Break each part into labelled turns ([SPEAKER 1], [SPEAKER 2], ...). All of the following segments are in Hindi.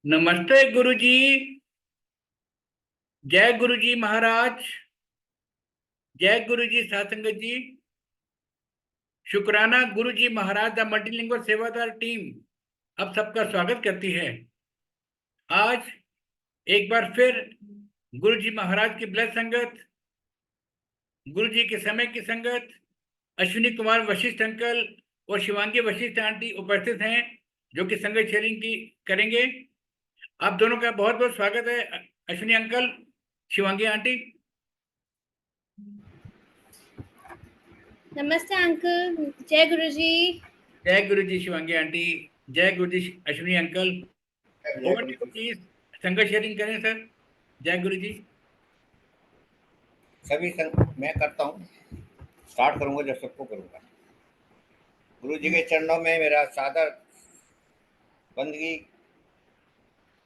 [SPEAKER 1] नमस्ते गुरुजी। जय गुरुजी महाराज। जय गुरुजी सासंगत जी। शुक्राना गुरुजी महाराज द मल्टीलिंगुअल सेवादार टीम अब सबका स्वागत करती है। आज एक बार फिर गुरुजी महाराज की ब्लड संगत, गुरुजी के समय की संगत, अश्विनी कुमार वशिष्ठ अंकल और शिवांगी वशिष्ठ आंटी उपस्थित हैं जो कि संगत शेयरिंग की करेंगे। आप दोनों का बहुत बहुत स्वागत है। Ashwini uncle, Shivangi aunty.
[SPEAKER 2] नमस्ते अंकल। जय गुरुजी।
[SPEAKER 1] जय गुरुजी शिवांगी आंटी। जय Guruji Ashwini uncle. Over to please संगत शेयरिंग करें सर। जय गुरुजी।
[SPEAKER 3] मैं करता हूँ, स्टार्ट करूँगा जब सबको करूँगा। गुरु जी के चरणों में मेरा सादर बंदगी,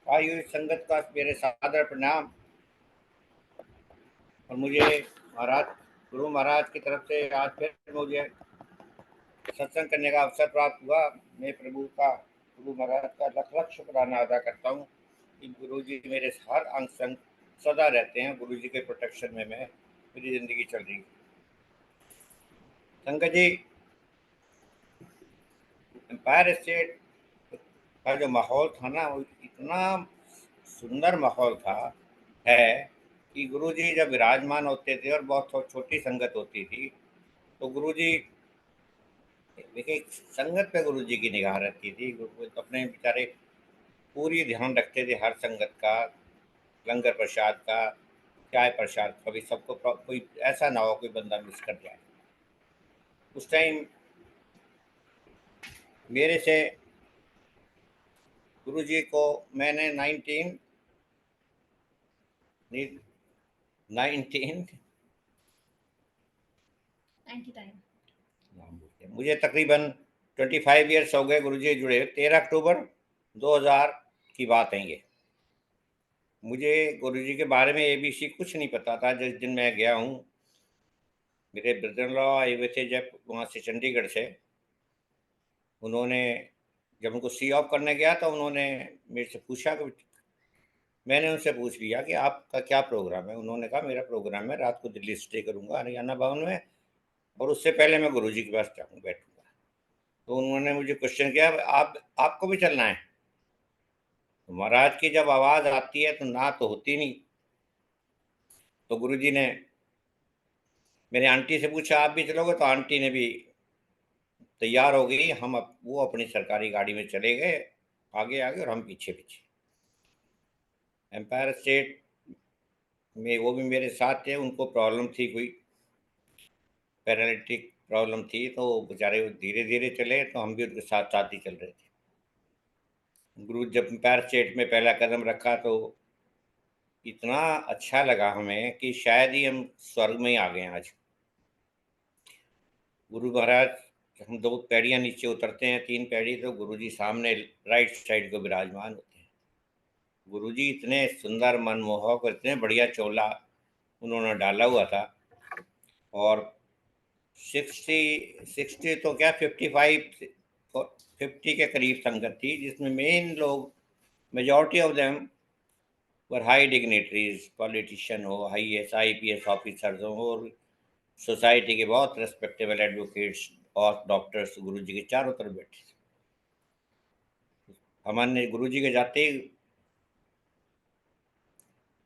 [SPEAKER 3] आई हुई संगत का मेरे सादर प्रणाम। और मुझे महाराज, गुरु महाराज की तरफ से आज फिर मुझे सत्संग करने का अवसर प्राप्त हुआ। मैं प्रभु का, गुरु महाराज का लख लख शुक्राना अदा करता हूँ कि गुरु जी मेरे हर अंग संग सदा रहते हैं। गुरु जी के प्रोटेक्शन में मेरी जिंदगी चल रही है। संगत जी, एम्पायर स्टेट का जो माहौल था ना, वो इतना सुंदर माहौल था है कि गुरुजी जब विराजमान होते थे और बहुत छोटी संगत होती थी तो गुरुजी, देखिए, संगत पे गुरुजी की निगाह रहती थी। अपने बेचारे पूरी ध्यान रखते थे हर संगत का, लंगर प्रसाद का, चाय प्रसाद का भी, सबको कोई ऐसा ना हो कोई बंदा मिस कर जाए। उस टाइम मेरे से गुरुजी को मैंने 19 मुझे तकरीबन 25 ईयर्स हो गए गुरुजी जुड़े। 13 अक्टूबर 2000 की बात है ये। मुझे गुरुजी के बारे में ABC कुछ नहीं पता था। जिस दिन मैं गया हूँ, मेरे ब्रदर इन लॉ आए हुए थे जब वहाँ से, चंडीगढ़ से। उन्होंने, जब उनको सी ऑफ करने गया तो उन्होंने मेरे से पूछा कि, मैंने उनसे पूछ लिया कि आपका क्या प्रोग्राम है। उन्होंने कहा मेरा प्रोग्राम है रात को दिल्ली स्टे करूँगा हरियाणा भवन में, और उससे पहले मैं गुरुजी के पास जाऊँ बैठूँगा। तो उन्होंने मुझे क्वेश्चन किया, आपको भी चलना है? तो महाराज की जब आवाज़ आती है तो ना तो होती नहीं। तो गुरुजी ने मेरी आंटी से पूछा, आप भी चलोगे? तो आंटी ने भी तैयार हो गई। वो अपनी सरकारी गाड़ी में चले गए, आगे आगे, और हम पीछे पीछे। एम्पायर स्टेट में वो भी मेरे साथ थे। उनको प्रॉब्लम थी, कोई पैरालिटिक प्रॉब्लम थी, तो बेचारे धीरे धीरे चले, तो हम भी उनके साथ साथ ही चल रहे थे। गुरु जब एम्पायर स्टेट में पहला कदम रखा तो इतना अच्छा लगा हमें कि शायद ही हम स्वर्ग में ही आ गए आज। गुरु महाराज, हम 2 पैड़ियाँ नीचे उतरते हैं, 3 पैड़ी, तो गुरुजी सामने राइट साइड को विराजमान होते हैं। गुरुजी इतने सुंदर, मनमोहक और इतने बढ़िया चोला उन्होंने डाला हुआ था। और 60 तो क्या, 55 50 के करीब संगत थी, जिसमें मेन लोग, majority of them were high dignitaries, politician हो, IAS IPS ऑफिसर्स हो, और सोसाइटी के बहुत रेस्पेक्टेबल एडवोकेट्स और डॉक्टर्स गुरुजी के चारों तरफ बैठे थे। हमने गुरुजी के जाते ही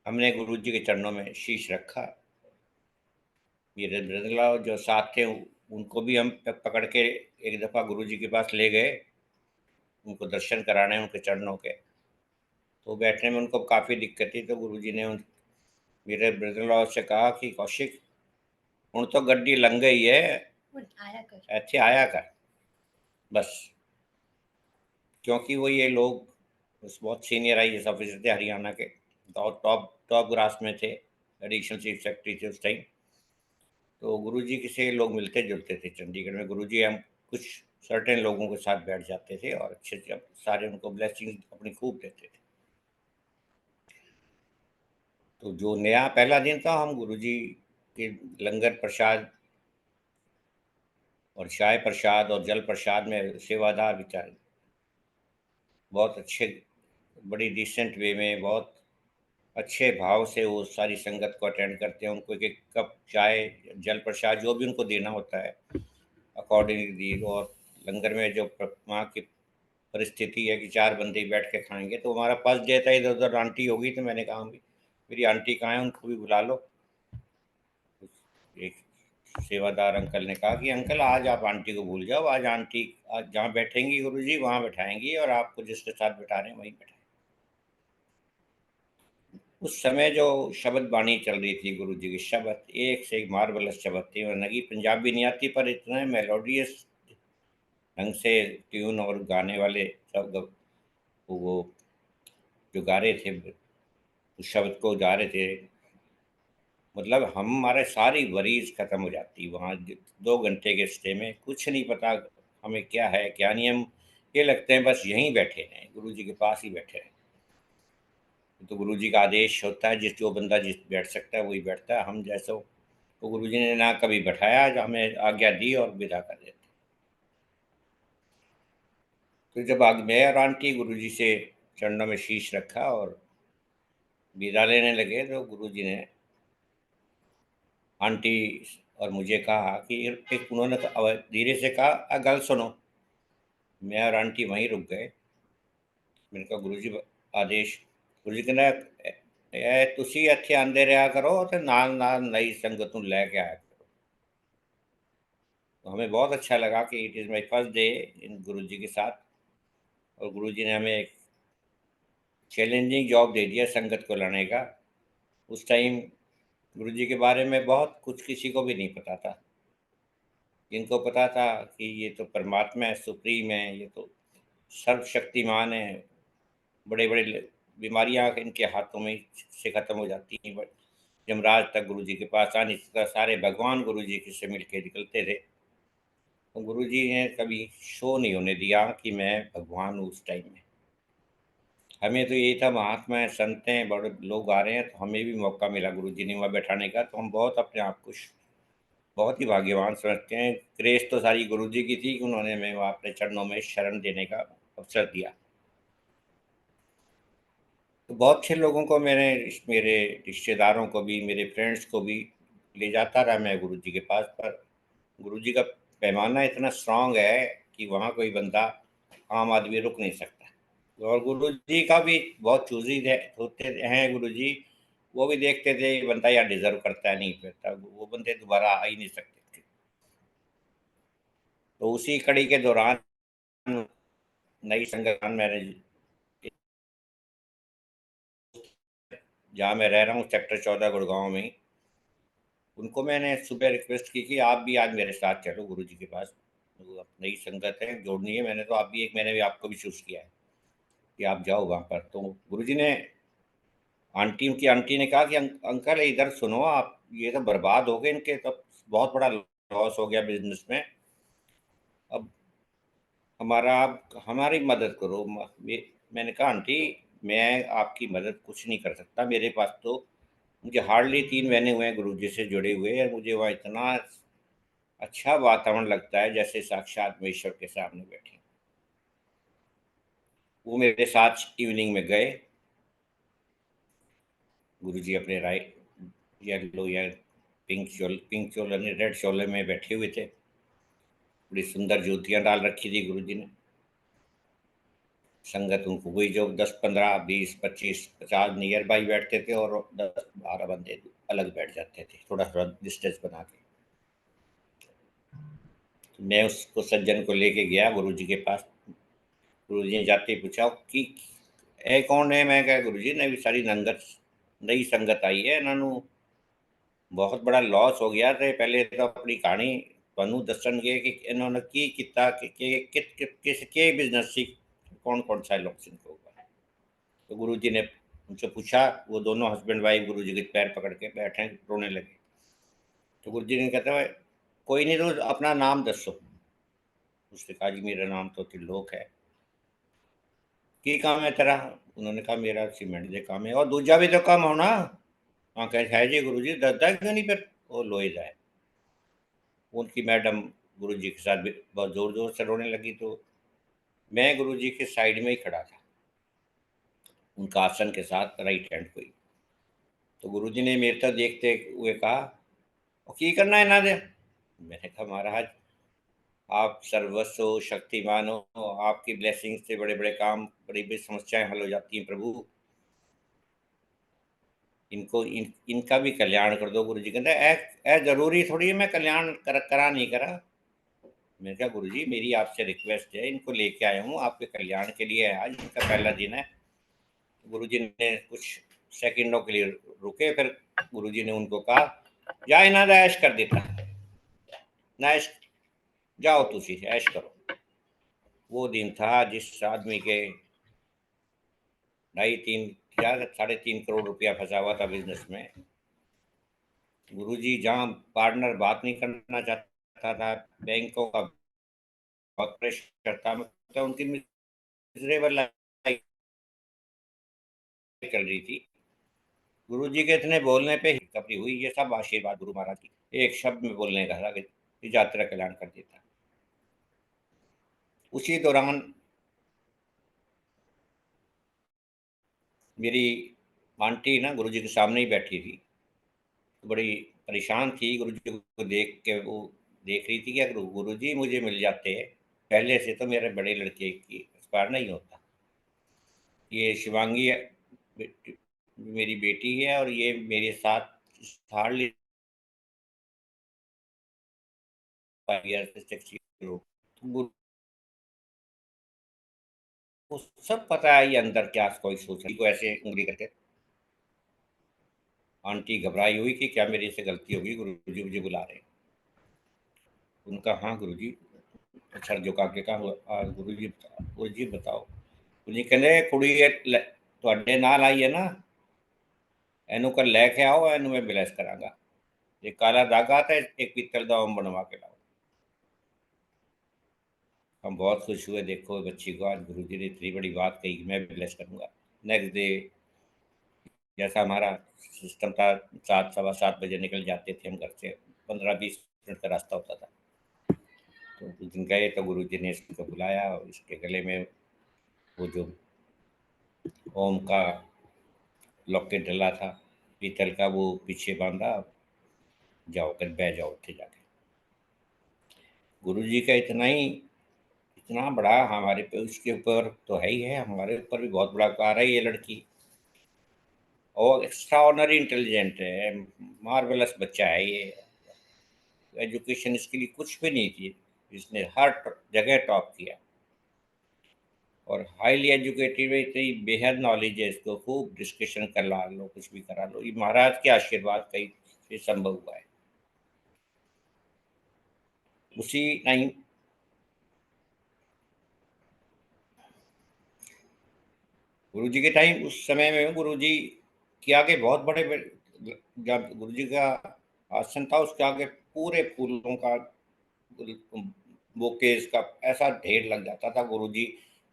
[SPEAKER 3] हमने गुरुजी के चरणों में शीश रखा। मेरे ब्रदर जो साथ थे उनको भी हम पकड़ के एक दफ़ा गुरुजी के पास ले गए, उनको दर्शन कराने उनके चरणों के। तो बैठने में उनको काफ़ी दिक्कत थी, तो गुरुजी ने मेरे ब्रदर इन लॉ से कहा कि कौशिक, हूँ तो गड्डी लंघ गई है, ਇੱਥੇ आया कर बस। क्योंकि वो ये लोग उस बहुत सीनियर IAS ऑफिसर थे हरियाणा के, टॉप टॉप टॉप ग्रास में थे, एडिशनल चीफ सेक्रेटरी थे उस टाइम। तो गुरुजी से लोग मिलते जुलते थे चंडीगढ़ में। गुरुजी हम कुछ सर्टेन लोगों के साथ बैठ जाते थे और अच्छे से सारे उनको ब्लेसिंग अपनी खूब देते थे। तो जो नया पहला दिन था, हम गुरुजी के लंगर प्रसाद और चाय प्रसाद और जल प्रसाद में सेवादार बेचारे बहुत अच्छे बड़ी डिसेंट वे में, बहुत अच्छे भाव से वो सारी संगत को अटेंड करते हैं। उनको एक एक कप चाय, जल प्रसाद जो भी उनको देना होता है अकॉर्डिंगली दी। और लंगर में जो वहाँ की परिस्थिति है कि 4 बंदे ही बैठ के खाएंगे, तो हमारा फर्स्ट डे था, इधर उधर आंटी होगी, तो मैंने कहा भी मेरी आंटी कहाँ है, उनको भी बुला लो। एक सेवादार अंकल ने कहा कि अंकल आज आप आंटी को भूल जाओ, आज आंटी आज जहाँ बैठेंगी गुरुजी वहाँ बैठाएंगी, और आपको जिसके साथ बैठा रहे हैं वहीं बैठाएंगे। उस समय जो शब्द बाणी चल रही थी गुरु जी की, शब्द एक से एक मार्वलस शब्द थी। और नगी पंजाबी नहीं आती, पर इतना मेलोडियस ढंग से ट्यून और गाने वाले सब वो जो गा रहे थे, उस शब्द को गा रहे थे, मतलब हमारे सारी वरीज खत्म हो जाती वहाँ। 2 घंटे के स्टे में कुछ नहीं पता हमें क्या है क्या नहीं। हम ये लगते हैं बस यहीं बैठे रहें, गुरु जी के पास ही बैठे रहें। तो गुरु जी का आदेश होता है, जिस जो बंदा जिस बैठ सकता है वही बैठता है। हम जैसो तो गुरु जी ने ना कभी बैठाया, जो हमें आज्ञा दी और विदा कर देते। तो जब मैं और आंटी गुरु जी से चरणों में शीश रखा और विदा लेने लगे, तो गुरु जी ने आंटी और मुझे कहा कि एक उन्होंने धीरे से कहा, गल सुनो। मैं और आंटी वहीं रुक गए। मैंने कहा गुरु जी आदेश। गुरु जी कहना तुसी ਇੱਥੇ आंदे रहा करो तो नाल नाल नई संगत ਨੂੰ ਲੈ के आया करो। तो हमें बहुत अच्छा लगा कि it is my first day in गुरु जी के साथ। और गुरु जी ने हमें एक चैलेंजिंग जॉब दे दिया संगत को लाने का। उस टाइम गुरु जी के बारे में बहुत कुछ किसी को भी नहीं पता था। जिनको पता था कि ये तो परमात्मा है, सुप्रीम है, ये तो सर्वशक्तिमान है, बड़े बड़े बीमारियां इनके हाथों में से ख़त्म हो जाती हैं। बट यमराज तक गुरु जी के पास आने से सारे भगवान गुरु जी से मिल के निकलते थे। तो गुरु जी ने कभी शो नहीं होने दिया कि मैं भगवान हूँ। उस टाइम में हमें तो यही था, महात्मा है, संत हैं, बड़े लोग आ रहे हैं, तो हमें भी मौका मिला गुरु जी ने वहाँ बैठाने का। तो हम बहुत अपने आप को बहुत ही भाग्यवान समझते हैं। ग्रेस तो सारी गुरु जी की थी कि उन्होंने हमें वहाँ अपने चरणों में शरण देने का अवसर दिया। तो बहुत से लोगों को मेरे रिश्तेदारों को भी, मेरे फ्रेंड्स को भी ले जाता रहा मैं गुरु जी के पास। पर गुरु जी का पैमाना इतना स्ट्रांग है कि वहाँ कोई बंदा, आम आदमी रुक नहीं सकता। और गुरु जी का भी बहुत चूजी होते हैं गुरु जी। वो भी देखते थे ये बंदा या डिजर्व करता है नहीं करता, वो बंदे दोबारा आ ही नहीं सकते थे। तो उसी कड़ी के दौरान नई संगठन मैंने, जहाँ मैं रह रहा हूँ सेक्टर 14 गुड़गांव में, उनको मैंने सुबह रिक्वेस्ट की कि आप भी आज मेरे साथ चलो गुरु जी के पास। वो नई संगत है, जोड़नी है, मैंने तो आप भी, एक मैंने भी आपको भी चूज़ किया है कि आप जाओ वहाँ पर। तो गुरु जी ने, आंटी उनकी आंटी ने कहा कि अंकल इधर सुनो आप, ये तो बर्बाद हो गए इनके, तो बहुत बड़ा लॉस हो गया बिजनेस में। अब हमारा, आप हमारी मदद करो। मैंने कहा आंटी मैं आपकी मदद कुछ नहीं कर सकता, मेरे पास तो, मुझे हार्डली 3 महीने हुए हैं गुरु जी से जुड़े हुए, और मुझे वहाँ इतना अच्छा वातावरण लगता है जैसे साक्षात में ईश्वर के सामने बैठे। वो मेरे साथ इवनिंग में गए। गुरु जी अपने राइट येलो या पिंक चोले में, रेड चोले में बैठे हुए थे। बड़ी सुंदर ज्योतियाँ डाल रखी थी गुरु जी ने। संगत उनको वही जो 10, 15, 20, 25, 50 नियर बाई बैठते थे, और 10, 12 बंदे अलग बैठ जाते थे, थोड़ा थोड़ा डिस्टेंस बना के। तो मैं उसको सज्जन को लेके गया गुरु जी के पास। गुरु जी ने जाते ही पूछा कि ए कौन है। मैं कहा गुरु जी नई सारी नई संगत आई है, इन्हों बहुत बड़ा लॉस हो गया। तो पहले तो अपनी कहानी ਤੁਹਾਨੂੰ ਦੱਸਣਗੇ कि इन्होंने की किता किस बिजनेस से कौन कौन सा लॉस इनको हुआ। तो गुरु जी ने उनसे पूछा। वो दोनों हस्बैंड वाइफ गुरु जी के पैर पकड़ के बैठे रोने लगे। तो गुरु जी ने कहता है कोई नहीं, तो अपना नाम दसो। उसने कहा जी मेरा नाम तो त्रिलोक है। की काम है तेरा। उन्होंने कहा मेरा सीमेंट का काम है। और दूजा भी तो काम होना। हाँ कहे है जी गुरु जी, दसदा क्यों नहीं फिर। वो लोहे का है। उनकी मैडम गुरु जी के साथ भी बहुत ज़ोर ज़ोर से रोने लगी। तो मैं गुरु जी के साइड में ही खड़ा था। उनका आसन के साथ राइट हैंड को ही। तो गुरुजी ने मेरे तरफ देखते हुए कहा, की करना है ना दे। मैंने कहा, महाराज आप सर्वस्व शक्तिमान हो, आपकी ब्लेसिंग से बड़े बड़े काम, बड़ी बड़ी समस्याएं हल हो जाती हैं प्रभु। इनका भी कल्याण कर दो। गुरुजी कहते ए जरूरी थोड़ी है मैं कल्याण करा नहीं करा। मैंने कहा, गुरुजी मेरी आपसे रिक्वेस्ट है, इनको लेके आया हूँ आपके कल्याण के लिए, आज इनका पहला दिन है। गुरुजी ने कुछ सेकंडों के लिए रुके, फिर गुरुजी ने उनको कहा, जा इना ऐश कर देता ना, ऐश जाओ तुसी ऐश करो। वो दिन था जिस आदमी के 3.5 रुपया फंसा हुआ था बिजनेस में। गुरुजी जहाँ पार्टनर बात नहीं करना चाहता था, बैंकों का बहुत प्रेशर था, मतलब उनकी मिजरेबल लाइफ चल रही थी। गुरुजी के इतने बोलने पे हिचकपड़ी हुई। ये सब आशीर्वाद गुरु महाराज की, एक शब्द में बोलने का था कि यात्रा कल्याण कर देता। उसी दौरान मेरी आंटी ना गुरुजी के सामने ही बैठी थी, बड़ी परेशान थी। गुरुजी को देख के वो देख रही थी कि अगर गुरुजी मुझे मिल जाते पहले से तो मेरे बड़े लड़के की एक्सपायर नहीं होता। ये शिवांगी मेरी बेटी है और ये मेरे साथ हार्डली 5 years से 6 years गुरु को सब पता है ये अंदर क्या कोई सोच रही को ऐसे उंगली करके। आंटी घबराई हुई कि क्या मेरी से गलती होगी, गुरुजी मुझे बुला रहे हैं। उनका हाँ गुरुजी। सर झुका के कहा, गुरुजी बताओ। गुरुजी कहने कुड़ी ਤੁਹਾਡੇ ਨਾਲ आई है ना, ਇਹਨੂੰ कर लेके आओ, ਇਹਨੂੰ मैं ब्लेस करांगा। ये काला धागा था, एक पीतल का ओम बनवा के लाओ। हम बहुत खुश हुए, देखो बच्ची को आज गुरुजी ने इतनी बड़ी बात कही, मैं भी ब्लेस करूंगा। नेक्स्ट डे जैसा हमारा सिस्टम था, 7 सवा 7 बजे निकल जाते थे हम घर से, 15-20 मिनट का रास्ता होता था। तो उस दिन गए तो गुरुजी ने इसको बुलाया और इसके गले में वो जो ओम का लॉकेट डला था पीतल का, वो पीछे बांधा, जाओ कर बह जाओ उठे जाके। गुरुजी का इतना बड़ा हमारे पे, उसके ऊपर तो है ही है, हमारे ऊपर भी बहुत बड़ा उपकार है। ये लड़की और एक्स्ट्रा ऑर्डनरी इंटेलिजेंट है, मार्वलस बच्चा है ये। एजुकेशन इसके लिए कुछ भी नहीं थी, इसने हर जगह टॉप किया और हाईली एजुकेटेड है, इतनी बेहद नॉलेज है इसको, खूब डिस्कशन करा लो, कुछ भी करा लो, ये महाराज के आशीर्वाद कहीं से संभव हुआ है। उसी टाइम गुरुजी के टाइम, उस समय में गुरुजी के आगे बहुत बड़े जब गुरुजी का आसन था उसके आगे पूरे फूलों का बुकेज का ऐसा ढेर लग जाता था। गुरुजी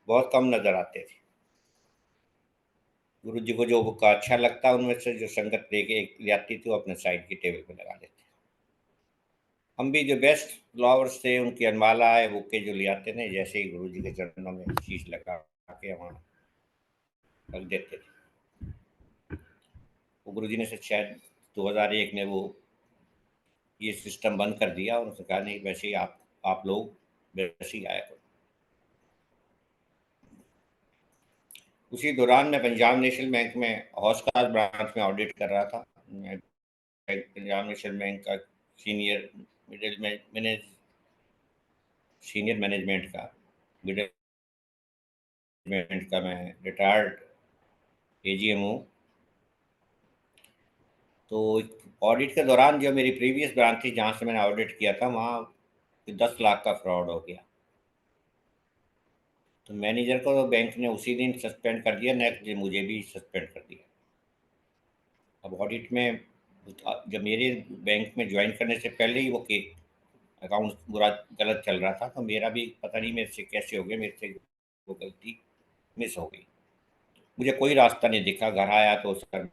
[SPEAKER 3] बहुत कम नजर आते थे। गुरुजी को जो बुक अच्छा लगता उनमें से जो संगत लेके ले आती थी वो अपने साइड की टेबल पे लगा देते। हम भी जो बेस्ट फ्लावर्स थे उनकी अनमाला है बुके जो ले आते थे, जैसे ही गुरुजी के चरणों में शीश लगा के वहाँ रख देते थे। वो गुरुजी ने शायद 2001 में वो ये सिस्टम बंद कर दिया और उन्होंने कहा नहीं, वैसे ही आप लोग वैसे ही आया करो। उसी दौरान मैं पंजाब नेशनल बैंक में हौसखास ब्रांच में ऑडिट कर रहा था। मैं पंजाब नेशनल बैंक का सीनियर सीनियर मैनेजमेंट का मिडिल मैनेजमेंट का मैं रिटायर्ड एजीएम हूँ। तो ऑडिट के दौरान जो मेरी प्रीवियस ब्रांच थी जहाँ से मैंने ऑडिट किया था, वहाँ 10 लाख का फ्रॉड हो गया। तो मैनेजर को तो बैंक ने उसी दिन सस्पेंड कर दिया, नेक्स्ट डे मुझे भी सस्पेंड कर दिया। अब ऑडिट में जब मेरे बैंक में ज्वाइन करने से पहले ही वो के अकाउंट बुरा गलत चल रहा था, तो मेरा भी पता नहीं मेरे से कैसे हो गया, मेरे से वो गलती मिस हो गई। मुझे कोई रास्ता नहीं दिखा। घर आया तो सर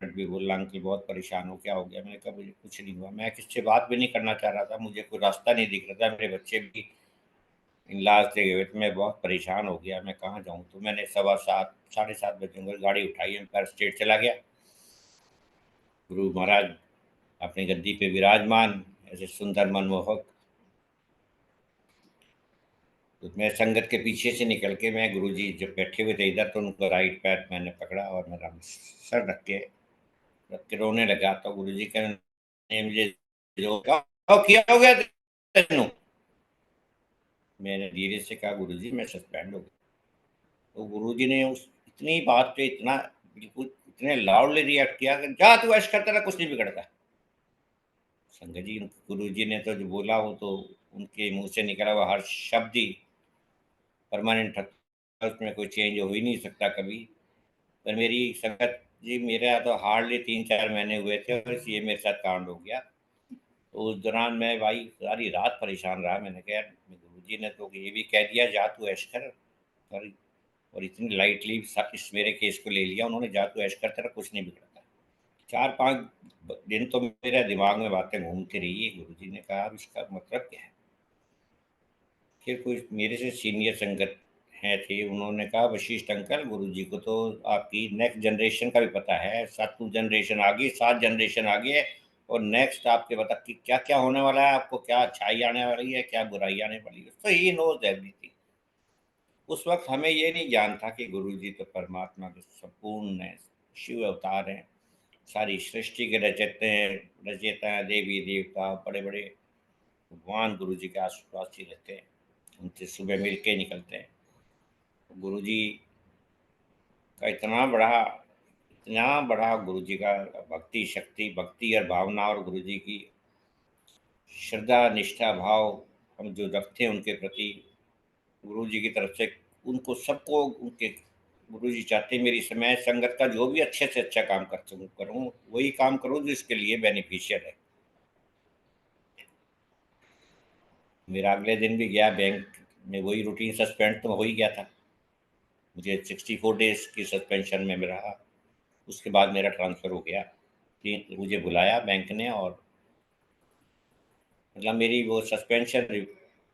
[SPEAKER 3] भी बोला, अंकल बहुत परेशान हो, क्या हो गया? मैंने कहा मुझे कुछ नहीं हुआ, मैं किससे बात भी नहीं करना चाह रहा था, मुझे कोई रास्ता नहीं दिख रहा था। मेरे बच्चे भी इन लाज देखे हुए, तो मैं बहुत परेशान हो गया, मैं कहाँ जाऊँ। तो मैंने 7:15 7:30 बजे में गाड़ी उठाई, एम्पायर स्टेट चला गया। गुरु महाराज अपनी गद्दी पे विराजमान, ऐसे सुंदर मनमोहक। तो मैं संगत के पीछे से निकल के, मैं गुरुजी जब बैठे हुए थे इधर, तो उनका राइट पैर मैंने पकड़ा और मेरा सर रख के रोने लगा। तो गुरुजी कहने मुझे, जो किया हो गया तेनू। मैंने धीरे से कहा, गुरुजी मैं सस्पेंड हो गया। तो गुरुजी ने उस इतनी बात पे इतना बिल्कुल इतने लाउडली रिएक्ट किया कि जा तू ऐश करता रहा, कुछ नहीं बिगड़ता। संगत जी, गुरुजी ने तो जो बोला वो तो उनके मुंह से निकला हुआ हर शब्द ही परमानेंट था, उसमें कोई चेंज हो ही नहीं सकता कभी। पर मेरी संगत जी, मेरा तो हार्डली 3-4 महीने हुए थे और ये मेरे साथ कांड हो गया। तो उस दौरान मैं भाई सारी रात परेशान रहा। मैंने कहा यार, गुरु जी ने तो ये भी कह दिया जा तू ऐश कर, और इतनी लाइटली इस मेरे केस को ले लिया उन्होंने, जा तू ऐश कर, तेरा कुछ नहीं बिगड़ता। 4-5 दिन तो मेरे दिमाग में बातें घूमती रही। गुरु जी ने कहा अब इसका मतलब क्या है। फिर कोई मेरे से सीनियर संगत हैं थे, उन्होंने कहा वशिष्ठ अंकल, गुरुजी को तो आपकी नेक्स्ट जनरेशन का भी पता है, 7 जनरेशन आगे, 7 जनरेशन आगे, और नेक्स्ट आपके बता कि क्या क्या होने वाला है, आपको क्या अच्छाई आने वाली है, क्या बुराई आने वाली है। तो ही नोज एवरीथिंग। उस वक्त हमें ये नहीं ज्ञान था कि गुरुजी तो परमात्मा के संपूर्ण शिव अवतार हैं, सारी सृष्टि के रचयिता हैं, देवी देवता बड़े बड़े भगवान गुरुजी के आसपास ही रहते हैं, उनसे सुबह मिल के निकलते हैं। गुरुजी का इतना बड़ा गुरुजी का भक्ति शक्ति, भक्ति और भावना, और गुरुजी की श्रद्धा निष्ठा भाव हम जो रखते हैं उनके प्रति, गुरुजी की तरफ से उनको सबको उनके गुरुजी चाहते हैं मेरी समय संगत का जो भी अच्छे से अच्छा काम कर सकूँ करूँ, वही काम करूँ जो इसके लिए बेनिफिशियल है। मेरा अगले दिन भी गया बैंक में, वही रूटीन, सस्पेंड तो हो ही गया था। मुझे 64 डेज की सस्पेंशन में रहा। उसके बाद मेरा ट्रांसफ़र हो गया। मुझे बुलाया बैंक ने, और मतलब मेरी वो सस्पेंशन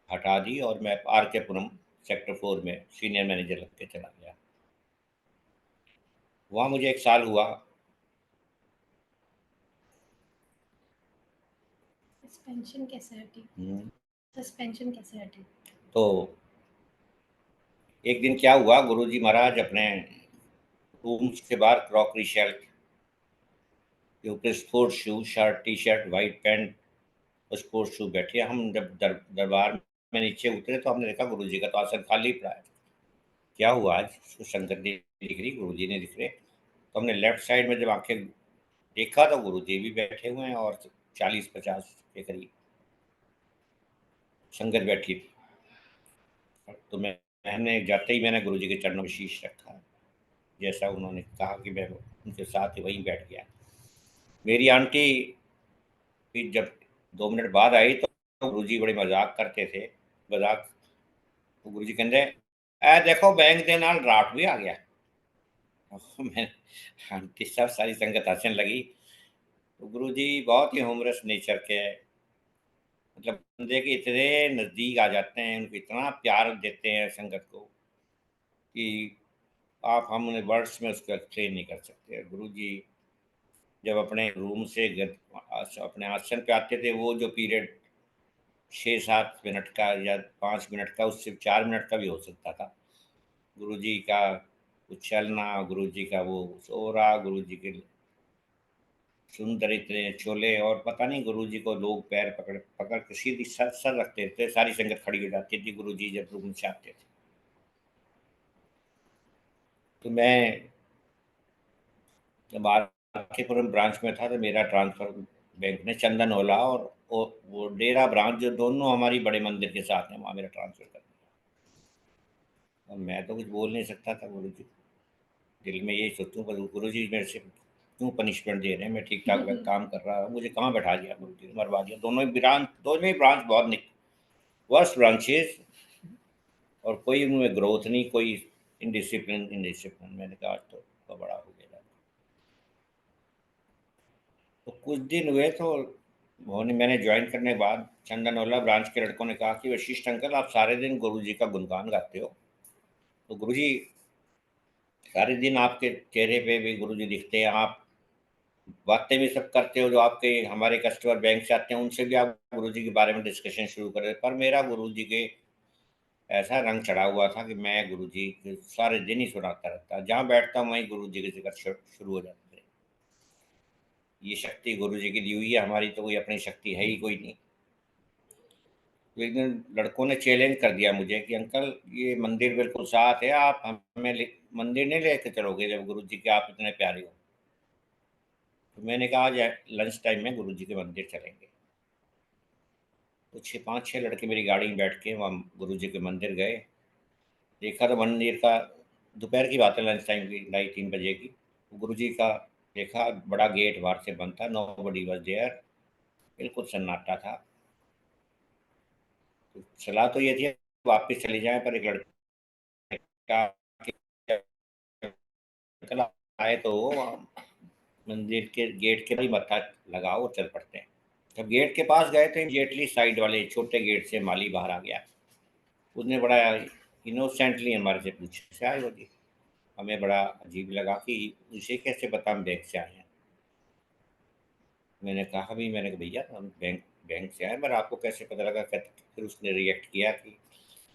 [SPEAKER 3] हटा दी, और मैं आर के पुरम सेक्टर 4 में सीनियर मैनेजर लग के चला गया। वहाँ मुझे 1 साल हुआ।
[SPEAKER 2] सस्पेंशन कैसे हटी?
[SPEAKER 3] हम्म,
[SPEAKER 2] सस्पेंशन कैसे हटी?
[SPEAKER 3] तो एक दिन क्या हुआ, गुरुजी महाराज अपने रूम के बाहर क्रॉकरी शेल्फ के ऊपर sports shoe, shirt, T shirt, white pant और स्पोर्ट्स शू बैठे। हम जब दरबार में नीचे उतरे तो हमने देखा गुरुजी का तो आसन खाली पड़ा है। क्या हुआ आज, उसको संगत नहीं दिख रही, गुरुजी नहीं दिख रहे। तो हमने लेफ्ट साइड में जब आंखें देखा तो गुरुजी भी बैठे हुए हैं, और 40-50 के करीब संगत बैठी थी। तो मैंने जाते ही मैंने गुरुजी के चरणों में शीश रखा, जैसा उन्होंने कहा कि मैं उनके साथ ही वहीं बैठ गया। मेरी आंटी फिर जब 2 मिनट बाद आई तो गुरुजी बड़े मजाक करते थे, मजाक। तो गुरुजी कहते, ए देखो बैंक के नाल ड्राफ्ट भी आ गया। मैं आंटी सब सारी संगत हंसने लगी। तो गुरुजी बहुत ही ह्यूमरस नेचर के हैं, मतलब बंदे के इतने नज़दीक आ जाते हैं, उनको इतना प्यार देते हैं संगत को कि आप हम उन्हें वर्ड्स में उसको एक्सप्लेन नहीं कर सकते। गुरुजी जब अपने रूम से अपने आसन पे आते थे, वो जो पीरियड 6-7 मिनट का या 5 मिनट का, उससे 4 मिनट का भी हो सकता था। गुरुजी का उछलना, गुरुजी का वो सोरा, गुरुजी के सुंदर इतने चोले, और पता नहीं गुरुजी को लोग पैर पकड़ पकड़ के सीधी सर सर रखते थे, सारी संगत खड़ी हो जाती थी गुरुजी जब रूम से आते थे। तो मैं जब आरकेपुरम ब्रांच में था तो मेरा ट्रांसफ़र बैंक ने चंदनौला और वो डेरा ब्रांच, जो दोनों हमारी बड़े मंदिर के साथ हैं, वहाँ मेरा ट्रांसफ़र कर दिया। और मैं तो कुछ बोल नहीं सकता था। गुरुजी दिल में यही सोचूं, पर गुरुजी मेरे से क्यों पनिशमेंट दे रहे हैं, मैं ठीक ठाक काम कर रहा हूँ, मुझे कहाँ बैठा दिया गुरुजी ने, मरवा दिया। दोनों ही ब्रांच बहुत वर्स्ट ब्रांचेस, और कोई उनमें ग्रोथ नहीं, कोई इनडिसिप्लिन। मैंने कहा आज तो बड़ा हो गया। तो कुछ दिन हुए तो मैंने ज्वाइन करने के बाद चंदनौला ब्रांच के लड़कों ने कहा कि वशिष्ठ अंकल आप सारे दिन गुरुजी का गुणगान गाते हो, तो गुरुजी सारे दिन आपके चेहरे पे भी गुरुजी दिखते हैं, आप बातें भी सब करते हो, जो आपके हमारे कस्टमर बैंक से आते हैं उनसे भी आप गुरुजी के बारे में डिस्कशन शुरू कर रहे, पर मेरा गुरुजी के ऐसा रंग चढ़ा हुआ था कि मैं गुरुजी के सारे दिन ही सुनाता रहता, जहाँ बैठता हूँ वहीं गुरुजी के जिक्र शुरू हो जाते थे। ये शक्ति गुरुजी की दी हुई है, हमारी तो कोई अपनी शक्ति है ही कोई नहीं। तो एक दिन लड़कों ने चैलेंज कर दिया मुझे कि अंकल ये मंदिर बिल्कुल साथ है, आप हमें मंदिर नहीं लेके चलोगे जब गुरुजी के आप इतने प्यारे हो। तो मैंने कहा आज लंच टाइम में गुरुजी के मंदिर चलेंगे। तो 5-6 लड़के मेरी गाड़ी में बैठ के वहाँ गुरुजी के मंदिर गए। देखा तो मंदिर का, दोपहर की बात है, लंच टाइम की 2:30-3 बजे की। गुरुजी का देखा, बड़ा गेट बाहर से बंद था, नोबडी वाज देयर, बिल्कुल सन्नाटा था। तो सलाह तो ये थी वापस चले जाएं, पर एक लड़का अंकल आए तो मंदिर के गेट के भी मत्था लगाओ और चल पड़ते हैं। जब गेट के पास गए तो इमीडिएटली साइड वाले छोटे गेट से माली बाहर आ गया। उसने बड़ा इनोसेंटली हमारे से पूछा से आए हो जी। हमें बड़ा अजीब लगा कि उसे कैसे पता हम बैंक से आए हैं। मैंने कहा भैया हम बैंक बैंक से आए, पर आपको कैसे पता लगा? फिर उसने रिएक्ट किया कि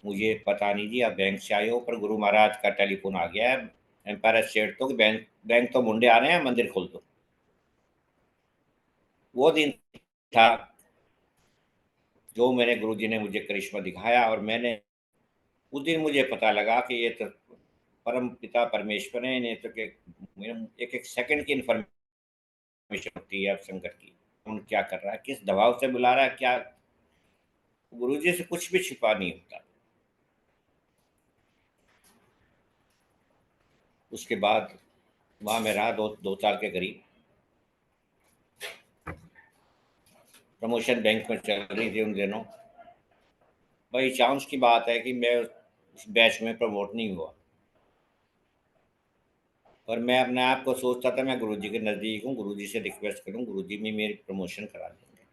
[SPEAKER 3] मुझे पता नहीं जी, आप बैंक से आए हो, पर गुरु महाराज का टेलीफोन आ गया है एम्पायर स्टेट तो कि बैंक बैंक तो मुंडे आ रहे हैं, मंदिर खोल दो। वो दिन था जो मेरे गुरुजी ने मुझे करिश्मा दिखाया, और मैंने उस दिन मुझे पता लगा कि ये तो परम पिता परमेश्वर है, इन्हें तो एक एक सेकंड की इंफॉर्मेशन होती है अब संकट की, कौन क्या कर रहा है, किस दबाव से बुला रहा है, क्या। गुरुजी से कुछ भी छिपा नहीं होता। उसके बाद वहाँ मैं रहा 2 साल के करीब। प्रमोशन बैंक में चल रही थी उन दिनों। बाई चांस की बात है कि मैं उस बैच में प्रमोट नहीं हुआ, पर मैं अपने आप को सोचता था मैं गुरुजी के नज़दीक हूँ, गुरुजी से रिक्वेस्ट करूँ, गुरुजी भी मेरी प्रमोशन करा देंगे।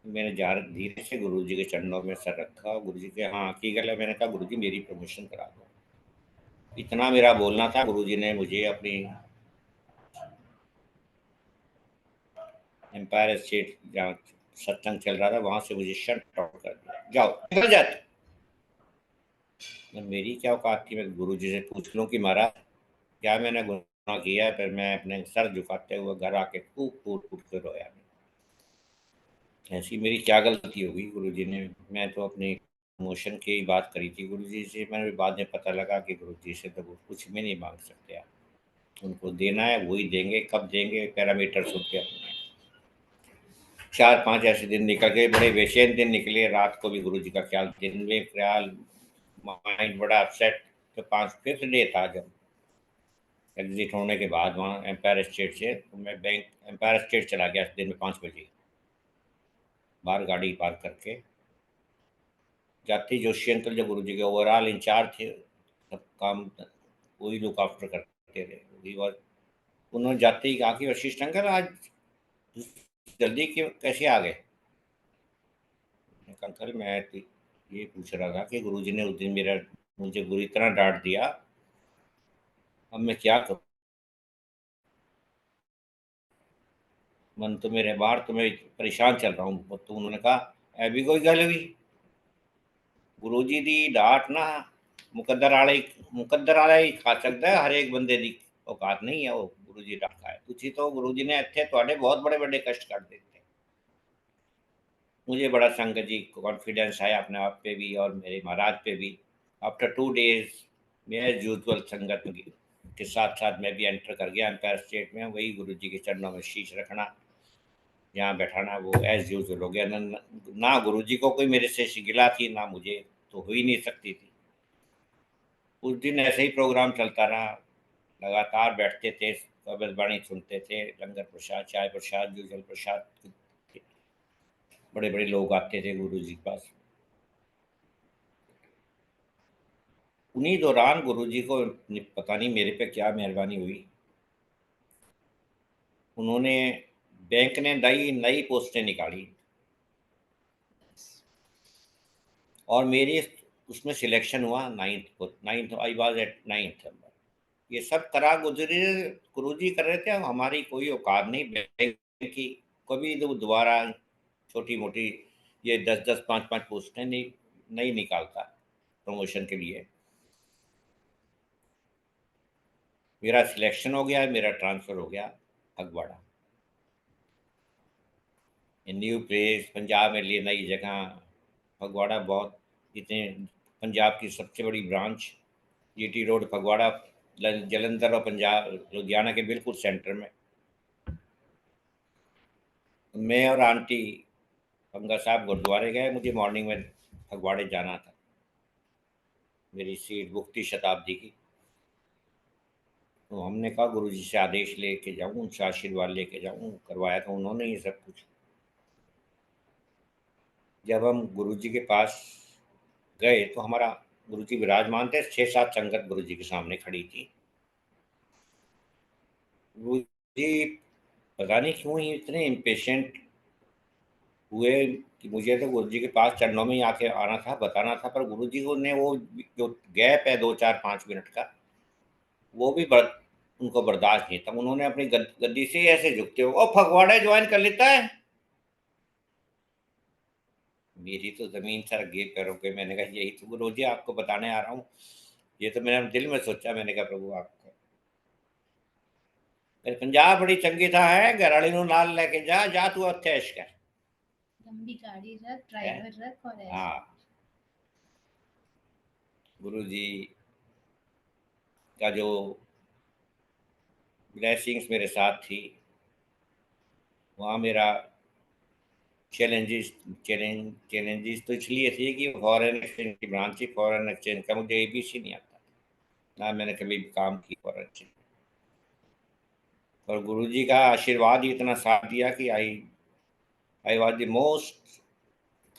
[SPEAKER 3] मैंने जार धीरे से गुरुजी के चरणों में सर रखा, गुरुजी के हाँ की गल है, मैंने कहा गुरुजी मेरी प्रमोशन करा दो। इतना मेरा बोलना था, गुरुजी ने मुझे अपनी एम्पायर स्टेट जहाँ सत्संग चल रहा था वहाँ से मुझे शट आउट कर दिया, जाओ निकल जाते। मेरी क्या औकात थी मैं गुरुजी से पूछ लूँ कि महाराज क्या मैंने गुनाह किया है? फिर मैं अपने सर झुकाते हुए घर आके खूब फूट फूट कर रोया। ऐसी मेरी क्या गलती होगी गुरुजी ने, मैं तो अपनी प्रमोशन की ही बात करी थी गुरुजी से। मैंने बाद में पता लगा कि गुरुजी से तो वो कुछ भी नहीं मांग सकते आप, उनको देना है वही देंगे, कब देंगे पैरामीटर्स उनके अपने। 4-5 ऐसे दिन निकल गए, बड़े बेचैन दिन निकले, रात को भी गुरुजी का ख्याल, दिन में ख्याल, माइंड बड़ा अपसेट। तो 5th डे था जब एग्जिट होने के बाद वहाँ एम्पायर स्टेट से, तो मैं बैंक एम्पायर स्टेट चला गया दिन में 5 बजे, बाहर गाड़ी पार्क करके। जाती जोशी अंकल जो गुरुजी के ओवरऑल इंचार्ज थे, सब काम वही लुक आफ्टर करते थे, वही बात। उन्होंने जाते ही कहा कि वशिष्ठ अंकल आज जल्दी क्यों, कैसे आ गए? मैंने कहा, अंकल मैं तो ये पूछ रहा था कि गुरुजी ने उस दिन मुझे बुरी तरह डांट दिया, अब मैं क्या करूं? मन तो मेरे बाहर, तो मैं परेशान चल रहा हूँ। तो उन्होंने कहा अभी कोई गल हुई, गुरुजी दी डांट ना मुकद्दर वाला ही खा सकता है, हर एक बंदे दी औकात नहीं है वो गुरुजी डांट खाए। तुझी तो गुरुजी ने इत्थे तुहाडे बहुत बड़े बड़े कष्ट कर देते। मुझे बड़ा संगत जी कॉन्फिडेंस आया अपने आप पे भी और मेरे महाराज पे भी। आफ्टर 2 डेज मैं एज यूजुअल संगत के साथ साथ मैं भी एंटर कर गया एम्पायर स्टेट में। वही गुरुजी के चरणों में शीश रखना, यहाँ बैठाना, वो एज यूजुअल हो गया। ना गुरुजी को कोई मेरे से शिगिला थी, ना मुझे तो हो ही नहीं सकती थी। उस दिन ऐसे ही प्रोग्राम चलता रहा, लगातार बैठते थे, कबीरवाणी सुनते थे, लंगर प्रसाद, चाय प्रसाद, जो जल प्रसाद, बड़े बड़े लोग आते थे गुरु जी के पास। उन्हीं दौरान गुरु जी को पता नहीं मेरे पे क्या मेहरबानी हुई, उन्होंने बैंक ने नई नई पोस्टें निकाली और मेरी उसमें सिलेक्शन हुआ ninth I was at ninth. ये सब करा गुजरे गुरुजी कर रहे थे, अब हमारी कोई औकात नहीं बैंक की। कभी तो दोबारा छोटी मोटी ये 10-10 5-5 पोस्टें नहीं निकालता प्रमोशन के लिए। मेरा सिलेक्शन हो गया, मेरा ट्रांसफ़र हो गया फगवाड़ा, न्यू प्लेस, पंजाब में लिए नई जगह। फगवाड़ा बहुत इतने पंजाब की सबसे बड़ी branch GT road Phagwara, Jalandhar और पंजाब लुधियाना के बिल्कुल सेंटर में। मैं और आंटी पंगा साहब गुरुद्वारे गए, मुझे मॉर्निंग में फगवाड़े जाना था, मेरी सीट बुक थी शताब्दी की। तो हमने कहा गुरुजी से आदेश लेके जाऊं, उनसे आशीर्वाद लेके जाऊं, करवाया था उन्होंने ये सब कुछ। जब हम गुरुजी के पास गए तो हमारा गुरुजी विराजमान थे, 6-7 संगत गुरुजी के सामने खड़ी थी। गुरुजी पता नहीं क्यों ही इतने इम्पेशेंट हुए कि मुझे तो गुरुजी के पास चरणों में ही आके आना था, बताना था, पर गुरुजी को ने वो जो गैप है 2-4-5 मिनट का, वो भी उनको बर्दाश्त नहीं था। उन्होंने अपनी गद्दी से ही ऐसे झुकते हो, ओ फगवाड़ा ज्वाइन कर लेता है। मेरी तो जमीन सर गिर पैरों के। मैंने कहा यही तो गुरुजी आपको बताने आ रहा हूँ। ये तो मैंने दिल में सोचा, मैंने कहा प्रभु आपको पंजाब बड़ी चंगी था है, घराड़ी नु नाल लेके जा जा तू उत्थे ऐश कर।
[SPEAKER 2] लंबी गाड़ी रख,
[SPEAKER 3] है?
[SPEAKER 2] ड्राइवर रख और ऐश
[SPEAKER 3] हाँ, गुरुजी का जो ब्लेसिंग्स मेरे साथ थी, वहाँ मेरा चैलेंजेस तो इसलिए थी कि फॉरेन एक्सचेंज की ब्रांच थी। फॉरेन एक्सचेंज का मुझे एबीसी नहीं आता, ना मैंने कभी भी काम की फॉरेन एक्सचेंज। और गुरुजी का आशीर्वाद ही इतना साथ दिया कि I was the most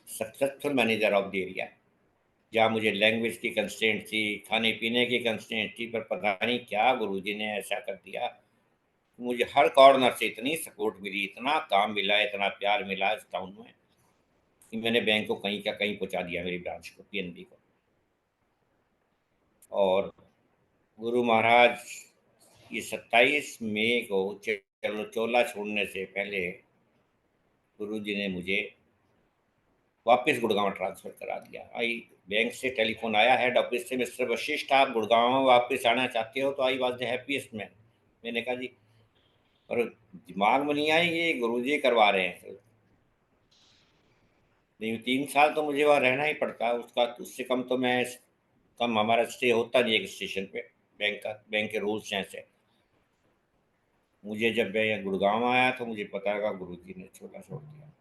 [SPEAKER 3] successful manager of the area. जहाँ मुझे लैंग्वेज की कंस्ट्रेंट थी, खाने पीने की कंस्ट्रेंट थी, पर पता नहीं क्या गुरुजी ने ऐसा कर दिया, मुझे हर कॉर्नर से इतनी सपोर्ट मिली, इतना काम मिला, इतना प्यार मिला इस टाउन में कि मैंने बैंक को कहीं का कहीं पहुंचा दिया, मेरी ब्रांच को, पीएनबी को। और गुरु महाराज ये 27 मई को चलो चोला छोड़ने से पहले गुरु जी ने मुझे वापस गुड़गांव ट्रांसफ़र करा दिया। आई बैंक से टेलीफोन आया हेड ऑफिस से, मिस्टर वशिष्ठ आप गुड़गांव वापस आना चाहते हो? तो I was the happiest man. मैंने कहा जी, और दिमाग में नहीं आई ये गुरु जी करवा रहे हैं। नहीं, 3 साल तो मुझे वहाँ रहना ही पड़ता, उसका उससे कम तो मैं कम हमारा स्टे होता नहीं एक स्टेशन पे। बैंक के रूल्स हैं ऐसे। मुझे जब मैं गुड़गांव आया तो मुझे पता लगा गुरुजी ने छोला छोड़ दिया।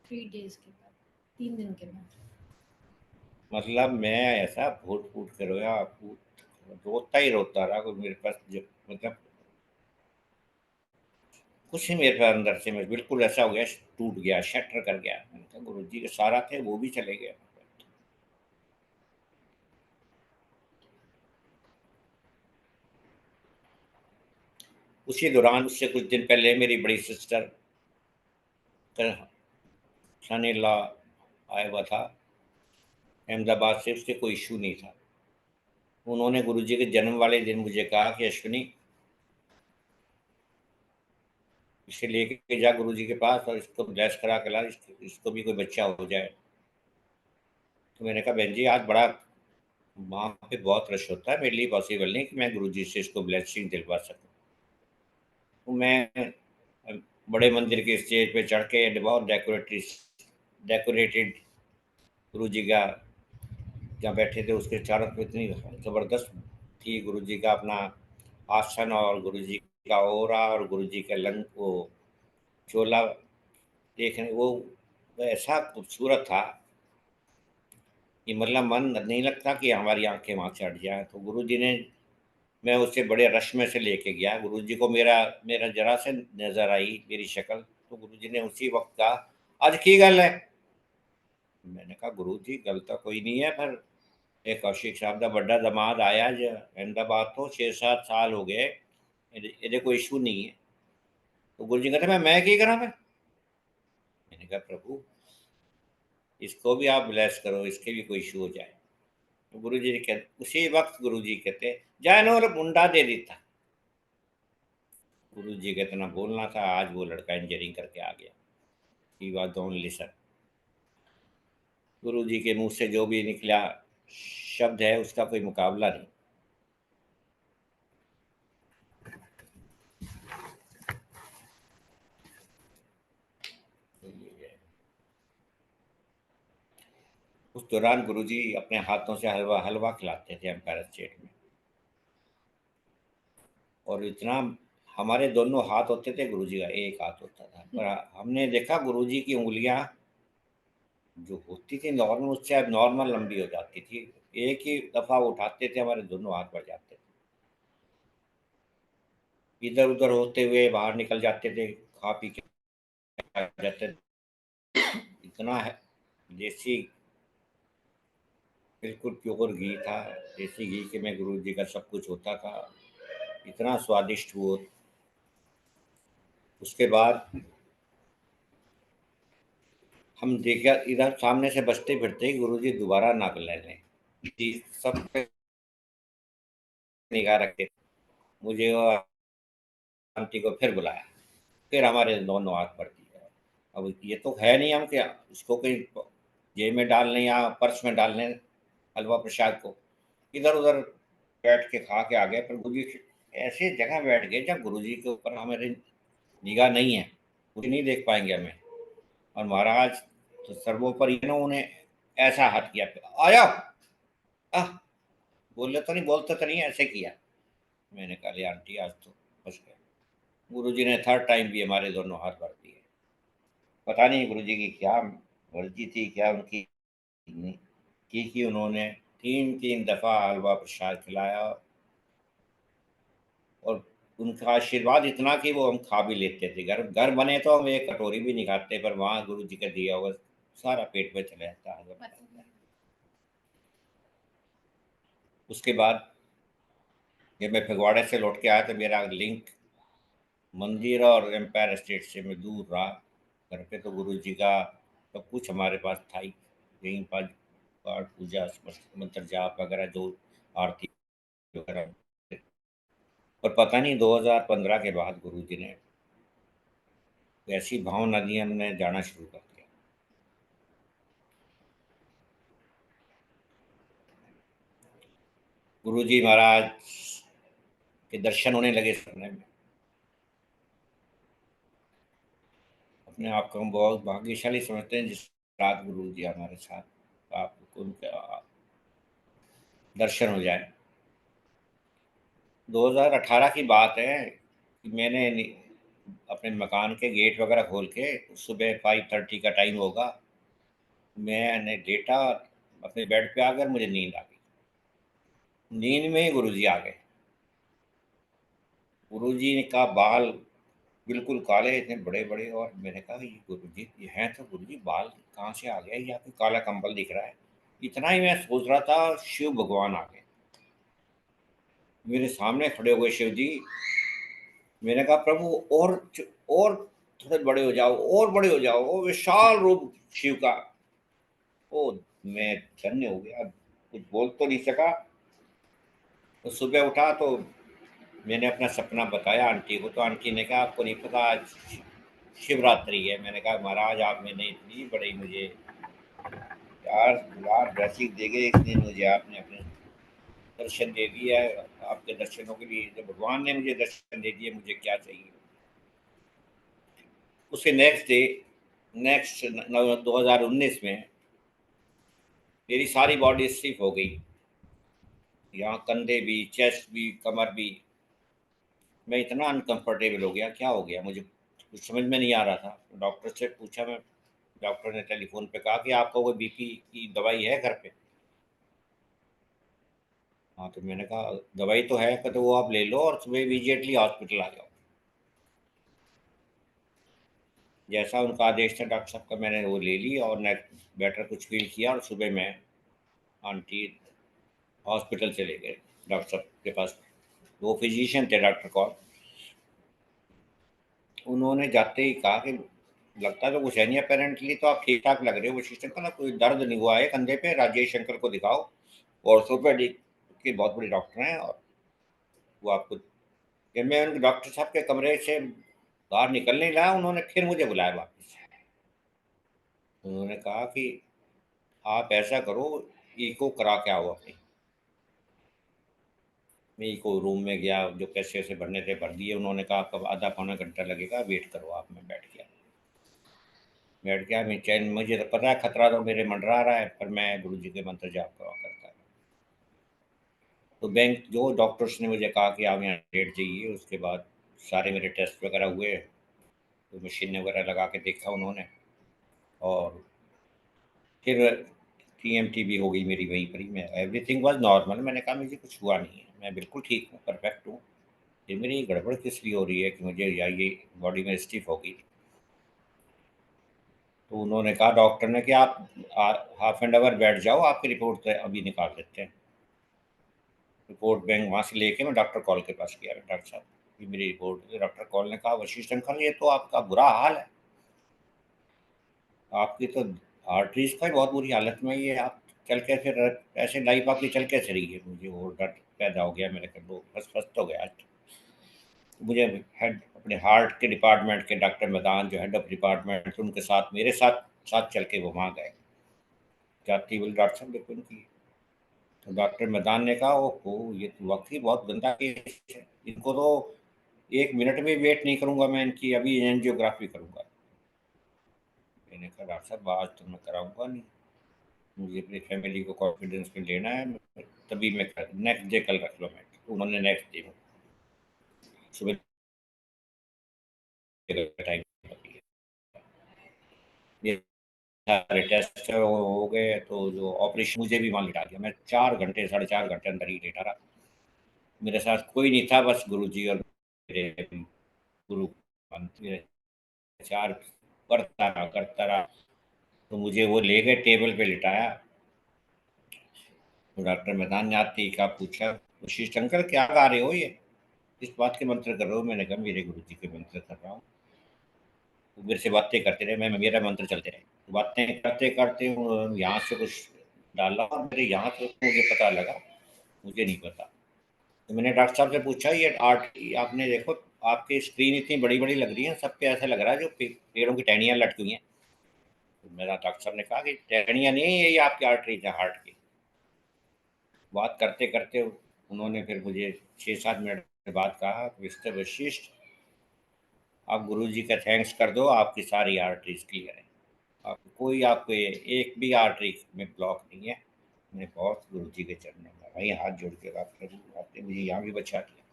[SPEAKER 2] 3 डेज के बाद, 3 दिन के बाद।
[SPEAKER 3] मतलब मैं ऐसा फूट फूट के रोया, रोता ही रोता रहा। कोई मेरे पास मतलब कुछ ही मेरे पास अंदर से, मैं बिल्कुल ऐसा हो गया, टूट गया, शटर कर गया। मैंने कहा गुरुजी के सारा थे वो भी चले गए। उसी दौरान उससे कुछ दिन पहले मेरी बड़ी सिस्टर का सन इन लॉ आया हुआ था अहमदाबाद से, उससे कोई इशू नहीं था। उन्होंने गुरुजी के जन्म वाले दिन मुझे कहा कि अश्विनी इसे लेके जा गुरुजी के पास और इसको ब्लेस करा के ला, इसको भी कोई बच्चा हो जाए। तो मैंने कहा बहन जी आज बड़ा वहाँ पे बहुत रश होता है, मेरे लिए पॉसिबल नहीं कि मैं गुरुजी से इसको ब्लेसिंग दिलवा सकूँ। तो मैं बड़े मंदिर के स्टेज पे चढ़ के बहुत डेकोरेटेड गुरुजी का जहाँ बैठे थे उसके चारों तरफ इतनी ज़बरदस्त थी गुरुजी का अपना आसन और गुरुजी का ओरा और गुरुजी का लंग वो चोला देखने वो ऐसा खूबसूरत था कि मतलब मन नहीं लगता कि हमारी आंखें वहाँ चढ़ जाए। तो गुरुजी ने, मैं उससे बड़े रश में से लेके गया, गुरुजी को मेरा मेरा जरा से नज़र आई मेरी शक्ल, तो गुरुजी ने उसी वक्त कहा आज की गल है। मैंने कहा गुरुजी गल तो कोई नहीं है, पर एक कौशिक साहब का बड़ा दमाद आया जो अहमदाबाद तो 6-7 साल हो गए, ये कोई इशू नहीं है। तो गुरु जी कहते मैं क्या करा मैं? मैंने कहा प्रभु इसको भी आप ब्लेस करो, इसके भी कोई इशू हो जाए। तो गुरु जी कहते, उसी वक्त गुरु जी कहते जाए नो मुंडा दे देता। गुरु जी का इतना बोलना था, आज वो लड़का इंजीनियरिंग करके आ गया। He was the only son. गुरु जी के मुंह से जो भी निकला शब्द है उसका कोई मुकाबला नहीं। उस दौरान गुरुजी अपने हाथों से हलवा हलवा खिलाते थे एम्पायर स्टेट में, और इतना हमारे दोनों हाथ होते थे, गुरुजी का एक हाथ होता था, पर हमने देखा गुरुजी की उंगलियां जो होती थी नॉर्मल, उससे अब नॉर्मल लंबी हो जाती थी। एक ही दफा उठाते थे, हमारे दोनों हाथ बढ़ जाते थे, इधर उधर होते हुए बाहर निकल जाते थे, खा पी के आ जाते थे। इतना है देसी, बिल्कुल प्योर घी था, देसी घी के में गुरु जी का सब कुछ होता था, इतना स्वादिष्ट वो। उसके बाद हम देखा इधर सामने से बचते फिरते ही गुरु जी दोबारा नाक ले लें जी, सब पे निगाह रखे। मुझे और आंटी को फिर बुलाया, फिर हमारे दोनों हाथ पड़ दिए। अब ये तो है नहीं हम क्या इसको कहीं जेब में डालने या पर्स में डालने हलवा प्रसाद को, इधर उधर बैठ के खा के आ गए। पर गुरु जी ऐसे जगह बैठ गए जब गुरु जी के ऊपर हमारे निगाह नहीं है, कुछ नहीं देख पाएंगे हमें। और महाराज तो सर्वोपरि इन्होंने ऐसा हाथ किया, आया आह, बोलते तो नहीं, ऐसे किया। मैंने कहा ले आंटी आज तो फंस गए। गुरु जी ने थर्ड टाइम भी हमारे दोनों हाथ भर दिए। पता नहीं गुरु जी की क्या मर्जी थी, क्या उनकी की उन्होंने तीन तीन दफा हलवा प्रसाद खिलाया, और उनका आशीर्वाद इतना कि वो हम खा भी लेते थे। घर घर बने तो हम एक कटोरी भी नहीं खाते, पर वहाँ गुरु जी का दिया हुआ सारा पेट में चला जाता है। उसके बाद जब मैं फगवाड़े से लौट के आया तो मेरा लिंक मंदिर और एम्पायर स्टेट से मैं दूर रहा। घर पे तो गुरु जी का सब कुछ हमारे पास था ही, यहीं पर पाठ पूजा मंत्र जाप वगैरह जो आरती वगैरह। पर पता नहीं 2015 के बाद गुरु जी ने ऐसी भाव नदियां में जाना शुरू कर दिया। गुरु जी महाराज के दर्शन होने लगे सपने में। अपने आप को हम बहुत भाग्यशाली समझते हैं जिस रात गुरु जी हमारे साथ आपको उनका दर्शन हो जाए। 2018 की बात है कि मैंने अपने मकान के गेट वगैरह खोल के, सुबह 5:30 का टाइम होगा, मैंने लेटा अपने बेड पे आकर मुझे नींद आ गई। नींद में ही गुरु जी आ गए। गुरु जी का बाल बिल्कुल काले, इतने बड़े बड़े, और मैंने कहा ये गुरु जी ये हैं तो गुरु जी बाल कहाँ से आ गया, ये आपको काला कंबल दिख रहा है। इतना ही मैं सोच रहा था, शिव भगवान आ गए मेरे सामने खड़े हो गए शिव जी। मैंने कहा प्रभु और थोड़े बड़े हो जाओ, और बड़े हो जाओ, वो विशाल रूप शिव का। ओ मैं धन्य हो गया, कुछ बोल तो नहीं सका। तो सुबह उठा तो मैंने अपना सपना बताया आंटी को, तो आंटी ने कहा आपको नहीं पता आज शिवरात्रि है। मैंने कहा महाराज आप मैंने इतनी बड़ी मुझे यार यार ब्लेसिंग दे गए, इतनी मुझे आपने अपने दर्शन दे दिया है। आपके दर्शनों के लिए जब भगवान ने मुझे दर्शन दे दिए, मुझे क्या चाहिए। उसके नेक्स्ट 2019 में मेरी सारी बॉडी स्टिफ हो गई, यहाँ कंधे भी, चेस्ट भी, कमर भी। मैं इतना अनकंफर्टेबल हो गया, क्या हो गया मुझे कुछ समझ में नहीं आ रहा था। डॉक्टर से पूछा मैं, डॉक्टर ने टेलीफोन पे कहा कि आपको कोई बीपी की दवाई है घर पे? हाँ तो मैंने कहा दवाई तो है, कहते वो आप ले लो और सुबह इमीजिएटली हॉस्पिटल आ जाओ। जैसा उनका आदेश था डॉक्टर साहब का, मैंने वो ले ली और नेक्स्ट बेटर कुछ फील किया, और सुबह मैं आंटी हॉस्पिटल चले गए डॉक्टर साहब के पास। वो फिजिशियन थे डॉक्टर कौर। उन्होंने जाते ही कहा कि लगता तो कुछ है नहीं, अपेरेंटली तो आप ठीक ठाक लग रहे हो वशिष्ठ अंकल, कोई दर्द नहीं हुआ है कंधे पे, राजेश अंकल को दिखाओ, ऑर्थोपेडिक के बहुत बड़े डॉक्टर हैं, और वो आपको। जब मैं उनके डॉक्टर साहब के कमरे से बाहर निकलने लगा, उन्होंने फिर मुझे बुलाया वापस। उन्होंने कहा कि आप ऐसा करो, ईको करा के आओ अपनी। मैं ईको रूम में गया, जो पैसे वैसे भरने थे भर दिए। उन्होंने कहा कब आधा पौना घंटा लगेगा, वेट करो आप। मैं बैठ गया। मैं चैन, मुझे तो पता है खतरा तो मेरे मंडरा रहा है, पर मैं गुरु जी के मंत्र जाप करता। तो बैंक जो डॉक्टर्स ने मुझे कहा कि आप यहाँ डेट चाहिए, उसके बाद सारे मेरे टेस्ट वगैरह हुए, तो मशीन वगैरह लगा के देखा उन्होंने, और फिर टीएमटी भी हो गई मेरी वहीं पर ही। मैं एवरीथिंग वाज नॉर्मल। मैंने कहा मुझे कुछ हुआ नहीं है, मैं बिल्कुल ठीक हूँ, परफेक्ट हूँ। ये मेरी गड़बड़ किस लिए हो रही है कि मुझे या ये बॉडी में स्टिफ हो गई। तो उन्होंने कहा डॉक्टर ने कि आप हाफ एन आवर बैठ जाओ, आपकी रिपोर्ट अभी निकाल देते हैं। रिपोर्ट बैंक वहाँ से लेके मैं डॉक्टर कॉल के पास गया। डॉक्टर साहब, ये मेरी रिपोर्ट। डॉक्टर कॉल ने कहा वशिष्ठ अंकल, ये तो आपका बुरा हाल है, आपकी तो आर्टरीज का बहुत बुरी हालत में ये आप चल कैसे ऐसे लाइफ आपकी चल कैसे रही है। मुझे वो डर पैदा हो गया, मेरे को फस्त हो गया। मुझे हेड अपने हार्ट के डिपार्टमेंट के डॉक्टर मैदान, जो हेड ऑफ डिपार्टमेंट, उनके साथ मेरे साथ साथ चल के वो वहाँ गए। जाती बोली डॉक्टर साहब देखो इनकी। तो डॉक्टर मैदान ने कहा ओहो, ये तो वाकई बहुत गंदा केस है, इनको तो 1 मिनट में वेट नहीं करूँगा मैं, इनकी अभी एंजियोग्राफी करूँगा। मैंने कहा डॉक्टर साहब आज तो मैं कराऊँगा नहीं, मुझे अपनी फैमिली को कॉन्फिडेंस में लेना है, तभी मैं नेक्स्ट डे कल रख लो। मैं उन्होंने नेक्स्ट डे सुबह टाइम ये सारे टेस्ट हो गए, तो जो ऑपरेशन मुझे भी वहाँ लिटा दिया। मैं 4 घंटे 4.5 घंटे अंदर ही लेटा रहा। मेरे साथ कोई नहीं था, बस गुरु जी और मेरे गुरु मेरे चार करता रहा। तो मुझे वो ले गए, टेबल पे लिटाया। तो डॉक्टर मैदान ने आते ही कहा, पूछा वशिष्ठ अंकल क्या गा रहे हो, ये किस बात के मंत्र कर रहे हो। मैंने कहा मेरे गुरु जी के मंत्र कर रहा हूँ। वो मेरे से बातें करते रहे, मैं मेरा मंत्र चलते रहे। बातें करते करते यहाँ से कुछ डाला और मेरे यहाँ से मुझे पता लगा, मुझे नहीं पता। तो मैंने डॉक्टर साहब से पूछा, ये आर्ट आपने देखो, आपकी स्क्रीन इतनी बड़ी बड़ी लग रही है, सब पे ऐसा लग रहा है जो पेड़ों की टहनियाँ लटकी हुई हैं। तो मेरा डॉक्टर साहब ने कहा कि टहनियाँ नहीं है, ये आपकी आर्टरीज है हार्ट की। बात करते करते उन्होंने फिर मुझे 6-7 मिनट के बाद कहा, मिस्टर वशिष्ठ आप गुरु जी का थैंक्स कर दो, आपकी सारी आर्टरीज क्लियर है, आपको कोई आपको एक भी आर्टरी में ब्लॉक नहीं है। मैंने बहुत गुरु जी के चरणों में भाई हाथ जोड़ के कहा, प्रभु आपने मुझे यहाँ भी बचा दिया।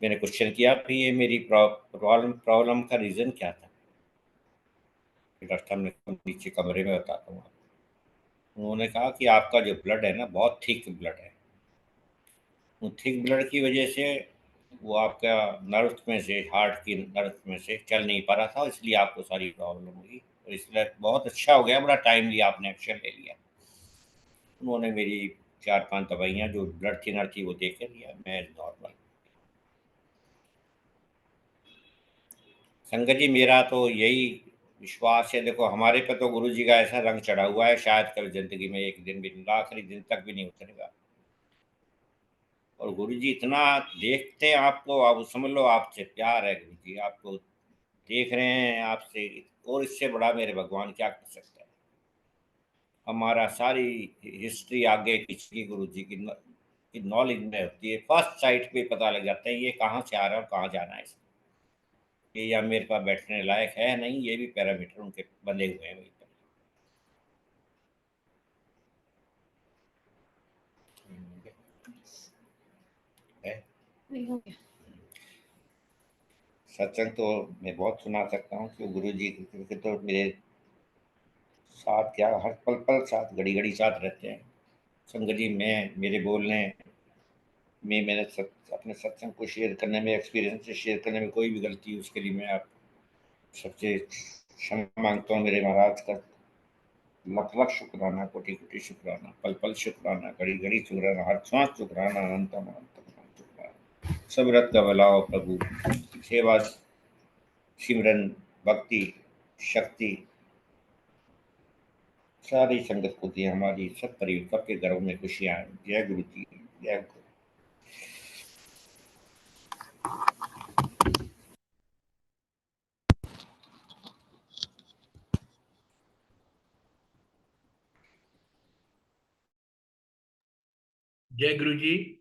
[SPEAKER 3] मैंने क्वेश्चन किया फिर ये मेरी प्रॉब्लम का रीज़न क्या था। डॉक्टर साहब ने नीचे कमरे में बताता हूँ। उन्होंने कहा कि आपका जो ब्लड है ना, बहुत थिक ब्लड है। वो थिक ब्लड की वजह से वो आपका नर्व में से, हार्ट की नर्व में से चल नहीं पा रहा था, इसलिए आपको सारी प्रॉब्लम हुई। तो इसलिए बहुत अच्छा हो गया, बड़ा टाइमली आपने एक्शन ले लिया। उन्होंने मेरी 4-5 दवाइयाँ जो ब्लड थिनर थी वो दे के दिया, मैं नॉर्मल। संगत जी मेरा तो यही विश्वास है, देखो हमारे पे तो गुरु जी का ऐसा रंग चढ़ा हुआ है, शायद कभी जिंदगी में एक दिन भी, आखिरी दिन तक भी नहीं उतरेगा। और गुरु जी इतना देखते हैं आपको, आप समझ लो आपसे प्यार है। गुरु जी आपको देख रहे हैं आपसे, और इससे बड़ा मेरे भगवान क्या कर सकता है। हमारा सारी हिस्ट्री आगे पीछे की गुरु जी की नॉलेज में होती है, फर्स्ट साइट पे पता लग जाता है ये कहाँ से आ रहा है और कहाँ जाना है। ये या मेरे पास बैठने लायक है नहीं, ये भी पैरामीटर उनके बंधे हुए हैं वहीं पर। है
[SPEAKER 2] नहीं हो गया।
[SPEAKER 3] सत्संग तो मैं बहुत सुना सकता हूँ कि गुरु जी के तो मेरे साथ क्या, हर पल पल साथ, घड़ी घड़ी साथ रहते हैं। संगत जी मैं मेरे बोलने में, मैंने अपने सत्संग को शेयर करने में, एक्सपीरियंस से शेयर करने में कोई भी गलती है उसके लिए मैं आप सबसे क्षमा मांगता हूँ। मेरे महाराज का लख लख शुक्राना, कोटि कोटि शुक्राना, पल पल शुक्राना, घड़ी घड़ी शुक्राना, हर सांस शुक्राना, अनंतम अनंतम शुक्राना। सब रत का भला हो प्रभु। सेवा, सिमरन, भक्ति, शक्ति सारी संगत को दी, हमारी सब परिवार के घरों में खुशियां आए। जय गुरु जी, जय गुरु।
[SPEAKER 1] जय गुरु जी।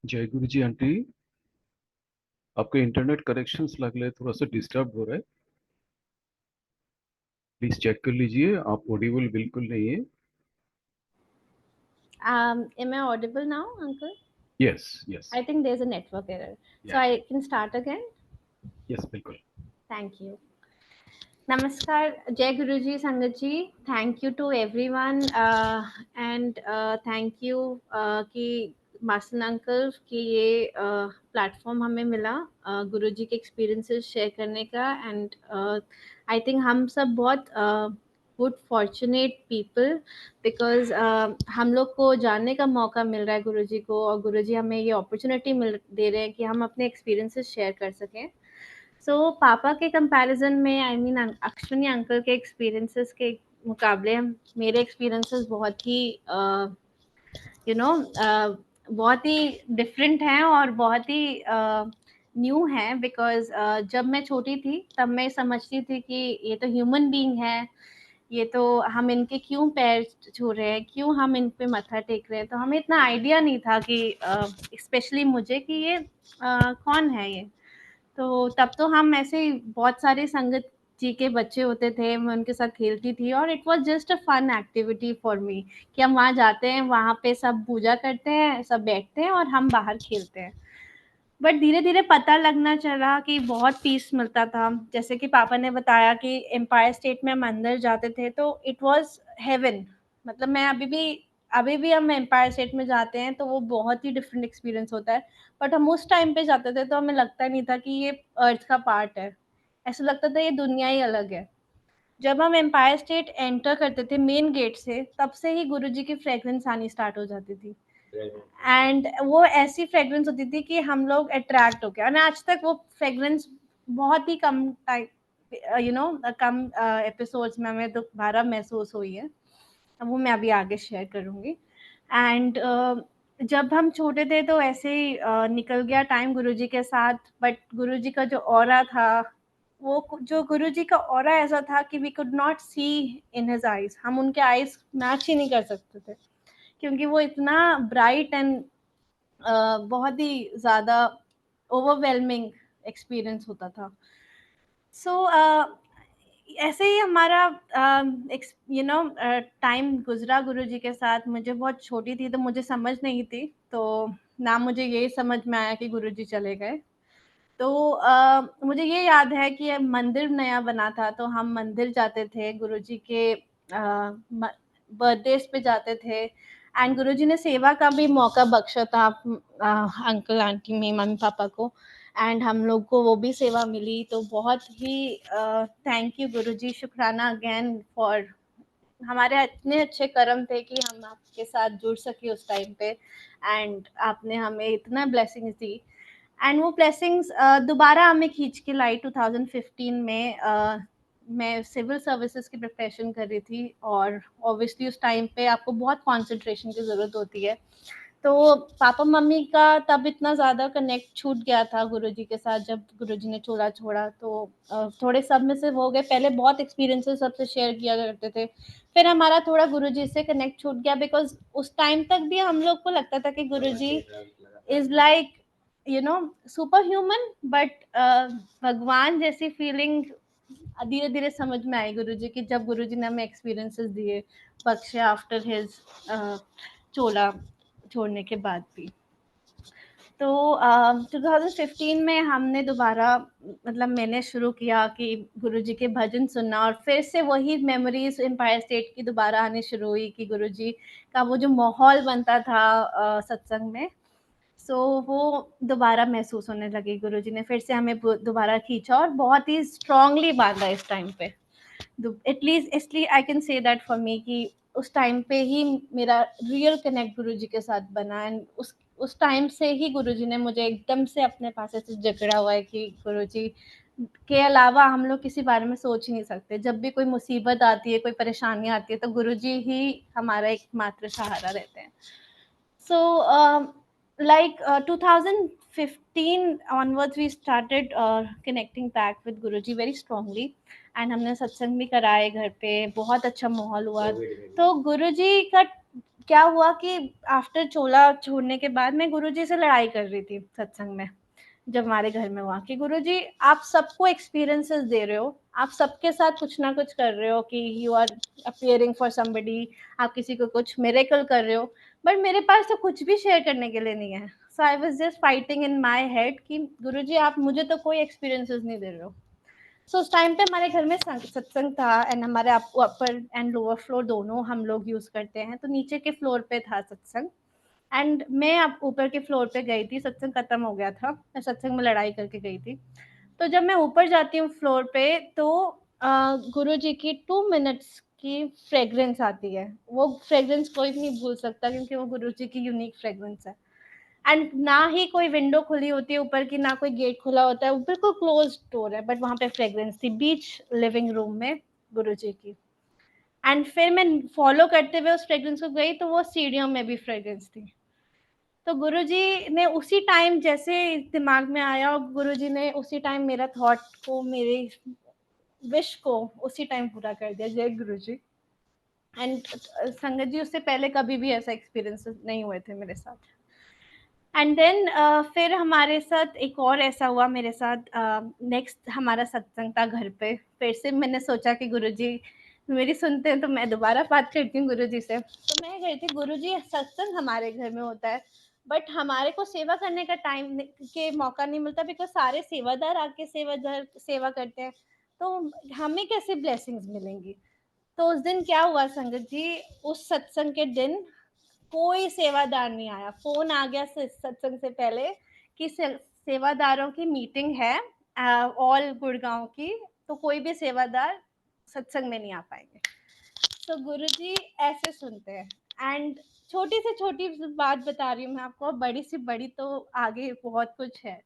[SPEAKER 4] जय गुरु जी आंटी, आपका इंटरनेट कनेक्शंस लग रहा है थोड़ा सा डिस्टर्ब हो रहा है, प्लीज चेक कर लीजिए। आप ऑडिबल बिल्कुल नहीं है।
[SPEAKER 2] Am I audible now, Uncle?
[SPEAKER 4] Yes yes
[SPEAKER 2] I think there's a network error. So
[SPEAKER 4] Yeah.
[SPEAKER 2] I can start again.
[SPEAKER 4] Yes बिल्कुल।
[SPEAKER 2] Thank you. Namaskar, Jai Guruji, Sangat ji. Thank you to everyone and thank you कि मासन अंकल कि ये प्लेटफॉर्म हमें मिला गुरुजी के एक्सपीरियंसेस शेयर करने का एंड आई थिंक हम सब बहुत गुड फॉर्चुनेट पीपल बिकॉज हम लोग को जानने का मौका मिल रहा है गुरुजी को और गुरुजी हमें ये अपॉर्चुनिटी मिल दे रहे हैं कि हम अपने एक्सपीरियंसेस शेयर कर सकें। सो पापा के कंपैरिजन में आई मीन अश्विनी अंकल के एक्सपीरियंसेस के मुकाबले मेरे एक्सपीरियंसेस बहुत ही बहुत ही डिफरेंट हैं और बहुत ही न्यू हैं बिकॉज जब मैं छोटी थी तब मैं समझती थी कि ये तो ह्यूमन बीइंग है, ये तो हम इनके क्यों पैर छू रहे हैं, क्यों हम इन पे मत्था टेक रहे हैं। तो हमें इतना आइडिया नहीं था कि स्पेशली मुझे कि ये कौन है ये। तो तब तो हम ऐसे ही बहुत सारे संगत जी के बच्चे होते थे, मैं उनके साथ खेलती थी और it was just a fun activity for me कि हम वहाँ जाते हैं, वहाँ पे सब पूजा करते हैं, सब बैठते हैं और हम बाहर खेलते हैं। बट धीरे-धीरे पता लगना चला कि बहुत पीस मिलता था। जैसे कि पापा ने बताया कि एम्पायर स्टेट में हम अंदर जाते थे तो इट वाज़ हेवन। मतलब मैं अभी भी हम एम्पायर स्टेट में जाते हैं तो वो बहुत ही डिफरेंट एक्सपीरियंस होता है। बट हम उस टाइम पे जाते थे तो हमें लगता नहीं था कि ये अर्थ का पार्ट है। ऐसा लगता था ये दुनिया ही अलग है। जब हम एम्पायर स्टेट एंटर करते थे मेन गेट से, तब से ही गुरुजी की फ्रेग्रेंस आनी स्टार्ट हो जाती थी। एंड वो ऐसी फ्रेग्रेंस होती थी कि हम लोग अट्रैक्ट हो गए और आज तक वो फ्रेग्रेंस बहुत ही कम टाइम कम एपिसोड्स में हमें दोबारा महसूस हुई है। अब वो मैं अभी आगे शेयर करूँगी। एंड जब हम छोटे थे तो ऐसे ही निकल गया टाइम गुरुजी के साथ, बट गुरुजी का जो ऑरा था, वो जो गुरुजी का ऑरा ऐसा था कि we could not see in his eyes, हम उनके आईज मैच ही नहीं कर सकते थे क्योंकि वो इतना ब्राइट एंड बहुत ही ज़्यादा ओवरवेलमिंग एक्सपीरियंस होता था। सो ऐसे ही हमारा टाइम गुजरा गुरुजी के साथ। मुझे बहुत छोटी थी तो मुझे समझ नहीं थी, तो ना मुझे ये समझ में आया कि गुरुजी चले गए। तो मुझे ये याद है कि मंदिर नया बना था तो हम मंदिर जाते थे, गुरुजी के बर्थडेज पे जाते थे एंड गुरुजी ने सेवा का भी मौका बख्शा था अंकल आंटी में मम्मी पापा को एंड हम लोग को वो भी सेवा मिली। तो बहुत ही थैंक यू गुरुजी, शुक्राना अगेन फॉर, हमारे इतने अच्छे कर्म थे कि हम आपके साथ जुड़ सके उस टाइम पे एंड आपने हमें इतना ब्लेसिंग्स दी एंड वो ब्लेसिंग्स दोबारा हमें खींच के लाई 2015 में मैं सिविल सर्विसेज की प्रिपरेशन कर रही थी और ऑब्वियसली उस टाइम पे आपको बहुत कंसंट्रेशन की ज़रूरत होती है। तो पापा मम्मी का तब इतना ज़्यादा कनेक्ट छूट गया था गुरुजी के साथ, जब गुरुजी ने चोला छोड़ा तो थोड़े सबमिसिव हो गए। पहले बहुत एक्सपीरियंसेस सबसे शेयर किया करते थे, फिर हमारा थोड़ा गुरुजी से कनेक्ट छूट गया, बिकॉज उस टाइम तक भी हम लोग को लगता था कि Guruji is like you know super human, but भगवान जैसी फीलिंग धीरे धीरे समझ में आई गुरुजी की, जब गुरुजी ने हमें एक्सपीरियंसेस दिए बख्शे आफ्टर हिज चोला छोड़ने के बाद भी। तो 2015 में हमने दोबारा मतलब मैंने शुरू किया कि गुरुजी के भजन सुनना, और फिर से वही मेमोरीज एम्पायर स्टेट की दोबारा आनी शुरू हुई कि गुरुजी का वो जो माहौल बनता था सत्संग में, सो वो दोबारा महसूस होने लगी। गुरुजी ने फिर से हमें दोबारा खींचा और बहुत ही स्ट्रांगली बांधा इस टाइम पे। एटलीस्ट इसलिए I can say that for me कि उस टाइम पे ही मेरा रियल कनेक्ट गुरुजी के साथ बना, एंड उस टाइम से ही गुरुजी ने मुझे एकदम से अपने पास ऐसे जकड़ा हुआ है कि गुरुजी के अलावा हम लोग किसी बारे में सोच ही नहीं सकते। जब भी कोई मुसीबत आती है, कोई परेशानी आती है, तो गुरुजी ही हमारा एकमात्र सहारा रहते हैं। So, like 2015 onwards, we started connecting back with Guruji very strongly, and हमने सत्संग भी कराए घर पे, बहुत अच्छा माहौल हुआ। तो गुरुजी का क्या हुआ कि आफ्टर चोला छोड़ने के बाद मैं गुरुजी से लड़ाई कर रही थी सत्संग में, जब हमारे घर में हुआ कि गुरुजी आप सबको एक्सपीरियंसेस दे रहे हो, आप सबके साथ कुछ ना कुछ कर रहे हो कि you are appearing for somebody, आप किसी को कुछ मिरेकल कर रहे हो, बट मेरे पास तो कुछ भी शेयर करने के लिए नहीं है। So I was just fighting in my head कि गुरुजी आप मुझे तो कोई एक्सपीरियंसेस नहीं दे रहे हो। सो उस टाइम पे हमारे घर में सत्संग था, एंड हमारे अपर एंड लोअर फ्लोर दोनों हम लोग यूज करते हैं, तो नीचे के फ्लोर पे था सत्संग, एंड मैं अब ऊपर के फ्लोर पे गई थी। सत्संग खत्म हो गया था, मैं सत्संग में लड़ाई करके गई थी। तो जब मैं ऊपर जाती हूँ फ्लोर पे, तो गुरुजी की 2 मिनट्स की फ्रेग्रेंस आती है। वो फ्रेग्रेंस कोई भी नहीं भूल सकता, क्योंकि वो गुरुजी की यूनिक फ्रेग्रेंस है। एंड ना ही कोई विंडो खुली होती है ऊपर की, ना कोई गेट खुला होता है, बिल्कुल क्लोज डोर है, बट वहां पे फ्रेग्रेंस थी बीच लिविंग रूम में गुरुजी की। एंड फिर मैं फॉलो करते हुए उस फ्रेग्रेंस को गई, तो वो सीढ़ियों में भी फ्रेग्रेंस थी। तो गुरुजी ने उसी टाइम जैसे दिमाग में आया, और गुरुजी ने उसी टाइम मेरा थॉट को, मेरी विश को उसी टाइम पूरा कर दिया। जय गुरुजी। एंड संगत जी, उससे पहले कभी भी ऐसा एक्सपीरियंस नहीं हुए थे मेरे साथ। एंड देन फिर हमारे साथ एक और ऐसा हुआ मेरे साथ, नेक्स्ट हमारा सत्संग था घर पे। फिर से मैंने सोचा कि गुरुजी मेरी सुनते हैं, तो मैं दोबारा बात करती हूँ गुरुजी से। तो मैं गई थी, गुरुजी सत्संग हमारे घर में होता है, बट हमारे को सेवा करने का टाइम के मौका नहीं मिलता, बिकॉज सारे सेवादार आके सेवा करते हैं, तो हमें कैसे ब्लेसिंग्स मिलेंगी। तो उस दिन क्या हुआ संगत जी, उस सत्संग के दिन कोई सेवादार नहीं आया। फोन आ गया सत्संग से पहले कि सेवादारों की मीटिंग है ऑल गुड़गांव की, तो कोई भी सेवादार सत्संग में नहीं आ पाएंगे। तो गुरुजी ऐसे सुनते हैं। एंड छोटी से छोटी बात बता रही हूँ मैं आपको, बड़ी से बड़ी तो आगे बहुत कुछ है।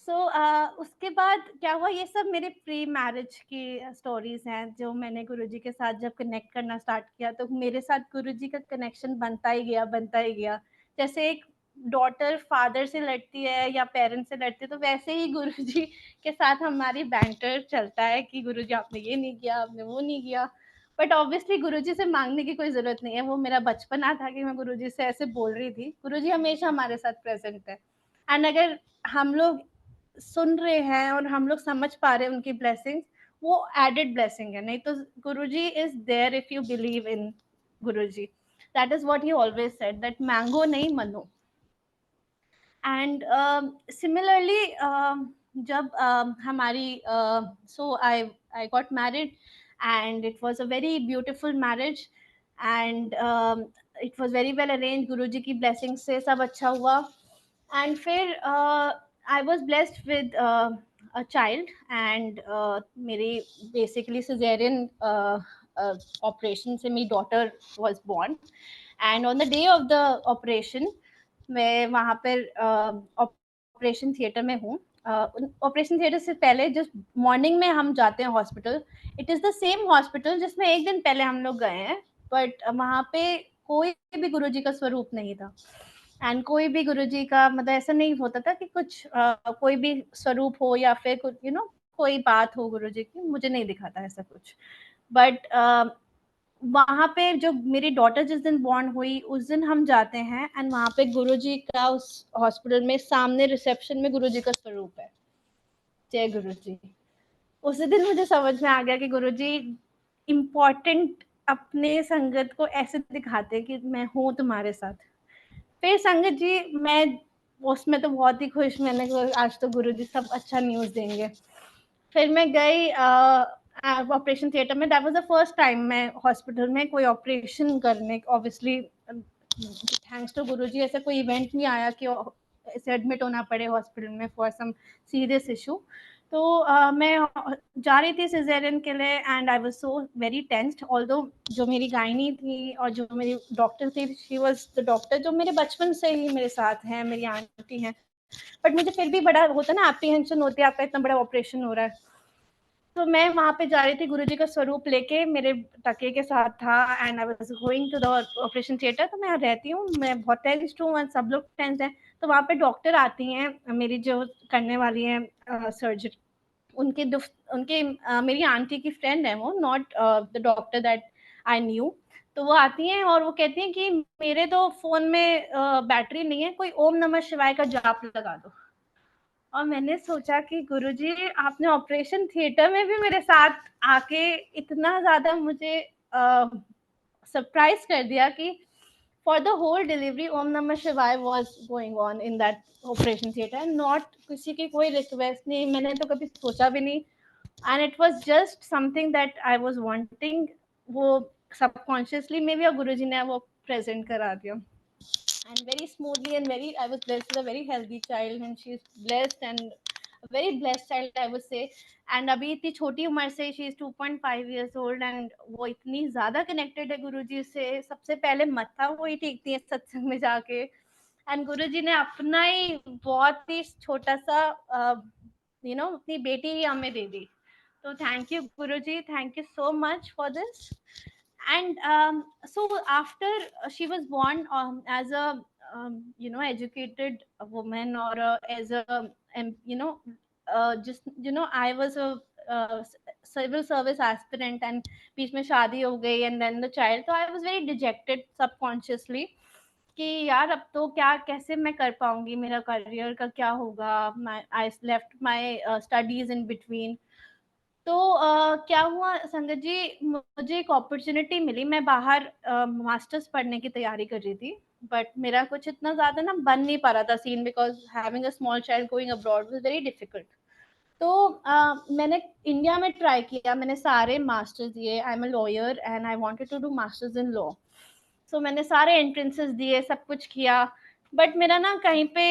[SPEAKER 2] उसके बाद क्या हुआ, ये सब मेरे प्री मैरिज की स्टोरीज हैं, जो मैंने गुरुजी के साथ जब कनेक्ट करना स्टार्ट किया, तो मेरे साथ गुरुजी का कनेक्शन बनता ही गया। जैसे एक डॉटर फादर से लड़ती है या पेरेंट्स से लड़ती है, तो वैसे ही गुरुजी के साथ हमारी बैंटर चलता है कि गुरुजी आपने ये नहीं किया, आपने वो नहीं किया। बट ऑब्वियसली गुरुजी से मांगने की कोई जरूरत नहीं है, वो मेरा बचपना था कि मैं गुरुजी से ऐसे बोल रही थी। गुरुजी हमेशा हमारे साथ प्रेजेंट है, एंड अगर हम लोग सुन रहे हैं और हम लोग समझ पा रहे हैं उनकी ब्लेसिंग, वो एडेड ब्लेसिंग है। नहीं तो Guruji is there if you believe in Guruji. That is what he always said, that mango नहीं मनो। एंड सिमिलरली जब हमारी so I got married, and it was a very beautiful marriage, and it was very well arrange. Guruji की ब्लेसिंग से सब अच्छा हुआ। एंड फिर I was blessed with a child, and मेरी बेसिकली सिजेरियन ऑपरेशन से मेरी daughter was born. And on the day of the operation, मैं वहाँ पर ऑपरेशन थिएटर में हूँ, ऑपरेशन थिएटर से पहले जो मॉर्निंग में हम जाते हैं hospital, it is the same hospital जिसमें एक दिन पहले हम लोग गए हैं, बट वहाँ पे कोई भी गुरुजी का स्वरूप नहीं था एंड कोई भी गुरुजी का मतलब ऐसा नहीं होता था कि कुछ कोई भी स्वरूप हो या फिर कुछ कोई बात हो गुरुजी की, मुझे नहीं दिखा था ऐसा कुछ। बट वहाँ पे जो मेरी डॉटर जिस दिन बॉर्न हुई उस दिन हम जाते हैं एंड वहाँ पे गुरुजी का उस हॉस्पिटल में सामने रिसेप्शन में गुरुजी का स्वरूप है, जय गुरुजी। उसी दिन मुझे समझ में आ गया कि गुरुजी इम्पोर्टेंट अपने संगत को ऐसे दिखाते कि मैं हूँ तुम्हारे साथ। फिर संगत जी मैं उसमें तो बहुत ही खुश, मैंने कहा आज तो गुरुजी सब अच्छा न्यूज़ देंगे। फिर मैं गई ऑपरेशन थिएटर में, that was the first time मैं हॉस्पिटल में कोई ऑपरेशन करने, ऑब्वियसली थैंक्स टू गुरुजी ऐसा कोई इवेंट नहीं आया कि ऐसे एडमिट होना पड़े हॉस्पिटल में फॉर सम सीरियस इशू। तो मैं जा रही थी सिजेरियन के लिए and I was so very tensed, although जो मेरी गायनी थी और जो मेरी डॉक्टर थी, शी वाज द डॉक्टर जो मेरे बचपन से ही मेरे साथ हैं, मेरी आंटी हैं, बट मुझे फिर भी बड़ा होता ना एप्रीहेंशन होती है, आपका इतना बड़ा ऑपरेशन हो रहा है। तो मैं वहाँ पे जा रही थी गुरुजी का स्वरूप लेके, मेरे टके के साथ था and I was going to the operation theatre. तो मैं रहती हूँ, मैं बहुत टेंस्ड हूँ, सब लोग टेंस्ड हैं। तो वहाँ पे डॉक्टर आती हैं, मेरी जो करने वाली हैं सर्जरी, उनके मेरी आंटी की फ्रेंड है वो, not the doctor that I knew. तो वो आती हैं और वो कहती हैं कि मेरे तो फोन में बैटरी नहीं है, कोई ओम नमः शिवाय का जाप लगा दो। और मैंने सोचा कि गुरुजी आपने ऑपरेशन थिएटर में भी मेरे साथ आके इतना ज्यादा मुझे सरप्राइज कर दिया कि फॉर द होल डिलीवरी ओम नमः शिवाय was going on in that operation theatre, not किसी की कोई रिक्वेस्ट नहीं, मैंने तो कभी सोचा भी नहीं, and it was just something that I was wanting. वो सबकॉन्शियसली में भी और गुरुजी ने वो प्रेजेंट करा दिया and very smoothly and very, I was blessed with a very healthy child and she is blessed and a very blessed child I would say। and अभी इतनी छोटी उम्र से she is 2.5 years old and वो इतनी ज्यादा connected है गुरुजी से, सबसे पहले मत्था वो ही टेकती है सत्संग में जाके, एंड गुरुजी ने अपना ही बहुत ही छोटा सा अपनी बेटी ही हमें दे दी। तो thank you Guruji, thank you so much for this। and so after she was born as a educated woman or as a just I was a civil service aspirant and बीच में शादी हो गई and then the child, so I was very dejected subconsciously कि यार अब तो क्या कैसे मैं कर पाऊंगी, मेरा करियर का क्या होगा, I left my studies in between। तो क्या हुआ संगत जी, मुझे एक अपॉर्चुनिटी मिली, मैं बाहर मास्टर्स पढ़ने की तैयारी कर रही थी, बट मेरा कुछ इतना ज्यादा ना बन नहीं पा रहा था scene, because having a small child going abroad was very difficult. तो मैंने इंडिया में ट्राई किया, मैंने सारे मास्टर्स दिए, I am a lawyer and I wanted to do masters in law. So मैंने सारे एंट्रेंसेस दिए, सब कुछ किया, बट मेरा ना कहीं पे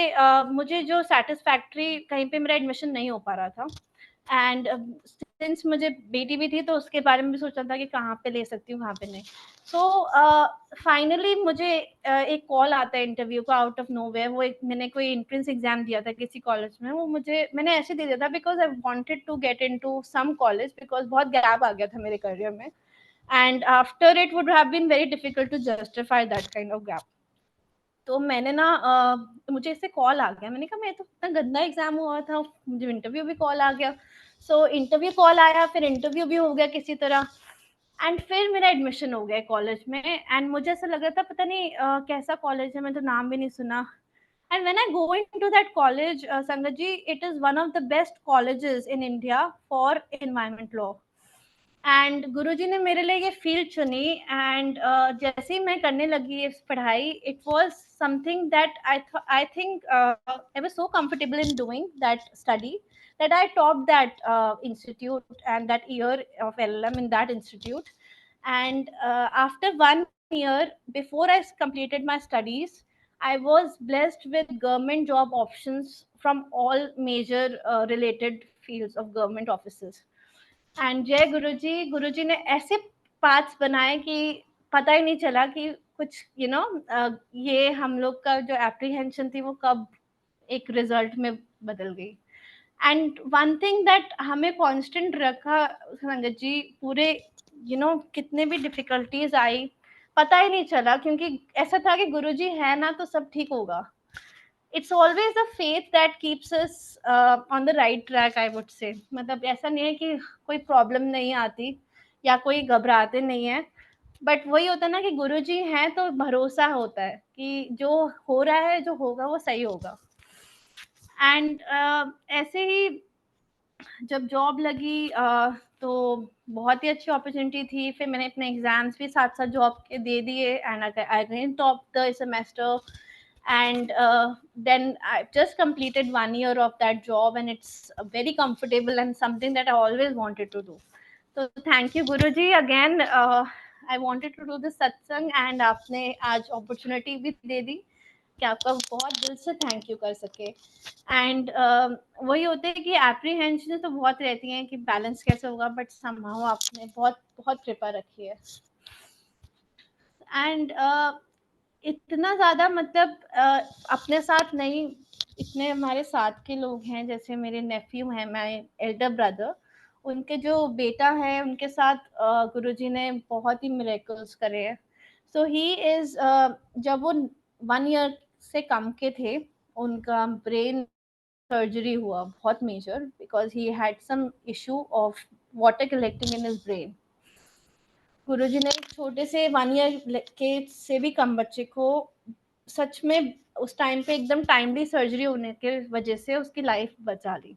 [SPEAKER 2] मुझे जो सेटिस्फैक्ट्री कहीं पे मेरा एडमिशन नहीं हो पा रहा था। एंड सिंस मुझे बेटी भी थी तो उसके बारे में भी सोचा था कि कहाँ पे ले सकती हूँ, कहाँ पे नहीं। सो फाइनली मुझे एक कॉल आता है इंटरव्यू का आउट ऑफ नोवेयर। वो मैंने कोई एंट्रेंस एग्जाम दिया था किसी कॉलेज में, वो मैंने ऐसे दे दिया था because I wanted to get into some college, because बहुत गैप आ गया था मेरे करियर में and after it would have been very difficult to justify that kind of gap। तो मैंने ना मुझे इससे कॉल आ गया, मैंने कहा मैं तो इतना गंदा एग्जाम हुआ था, मुझे इंटरव्यू भी कॉल आ गया। सो इंटरव्यू कॉल आया, फिर इंटरव्यू भी हो गया किसी तरह, एंड फिर मेरा एडमिशन हो गया कॉलेज में। एंड मुझे ऐसा लग रहा था पता नहीं कैसा कॉलेज है, मैं तो नाम भी नहीं सुना। And when I go into that college, Sangat ji, it is one of the best colleges in India for environment law। And Guruji ने मेरे लिए ये फील्ड चुनी एंड जैसे ही मैं करने लगी इस पढ़ाई, it was something that I think I was so comfortable in doing that study that I topped that institute and that year of LLM in that institute। And after 1 year, before I completed my studies, I was blessed with government job options from all major related fields of government offices। And जय गुरुजी, गुरुजी ने ऐसे पाथ्स बनाए कि पता ही नहीं चला कि कुछ ये हम लोग का जो एप्रीहेंशन थी वो कब एक रिजल्ट में बदल गई। एंड वन थिंग दैट हमें कांस्टेंट रखा संगत जी, पूरे कितने भी डिफिकल्टीज आई, पता ही नहीं चला, क्योंकि ऐसा था कि गुरुजी है ना तो सब ठीक होगा. It's always the faith that keeps us on the right track, I would से. मतलब ऐसा नहीं है कि कोई प्रॉब्लम नहीं आती या कोई घबराते नहीं है, बट वही होता है ना कि गुरुजी हैं तो भरोसा होता है कि जो हो रहा है, जो होगा वो सही होगा. एंड ऐसे ही जब जॉब लगी तो बहुत ही अच्छी अपॉर्चुनिटी थी. फिर मैंने अपने एग्जाम्स भी साथ साथ जॉब के दे दिए, and I again top the semester. And then I just completed 1 year of that job, and it's very comfortable and something that I always wanted to do. So thank you Guruji again. I wanted to do this satsang, and आपने आज opportunity भी दे दी कि आपका बहुत दिल से थैंक यू कर सके. एंड वही होते हैं कि एप्रीहेंशन तो बहुत रहती हैं कि बैलेंस कैसे होगा, बट समहाउ आपने बहुत बहुत कृपा रखी है. एंड इतना ज़्यादा मतलब अपने साथ नहीं, इतने हमारे साथ के लोग हैं, जैसे मेरे नेफ्यू हैं, माय एल्डर ब्रदर, उनके जो बेटा है उनके साथ गुरुजी ने बहुत ही मिरेकल्स करे हैं. सो ही इज़ जब वो 1 year से कम के थे, उनका ब्रेन सर्जरी हुआ बहुत major, because he had some issue of water collecting in his brain. Guruji ने एक छोटे से 1 year के से भी कम बच्चे को सच में उस टाइम पे एकदम टाइमली सर्जरी होने के वजह से उसकी लाइफ बचा ली.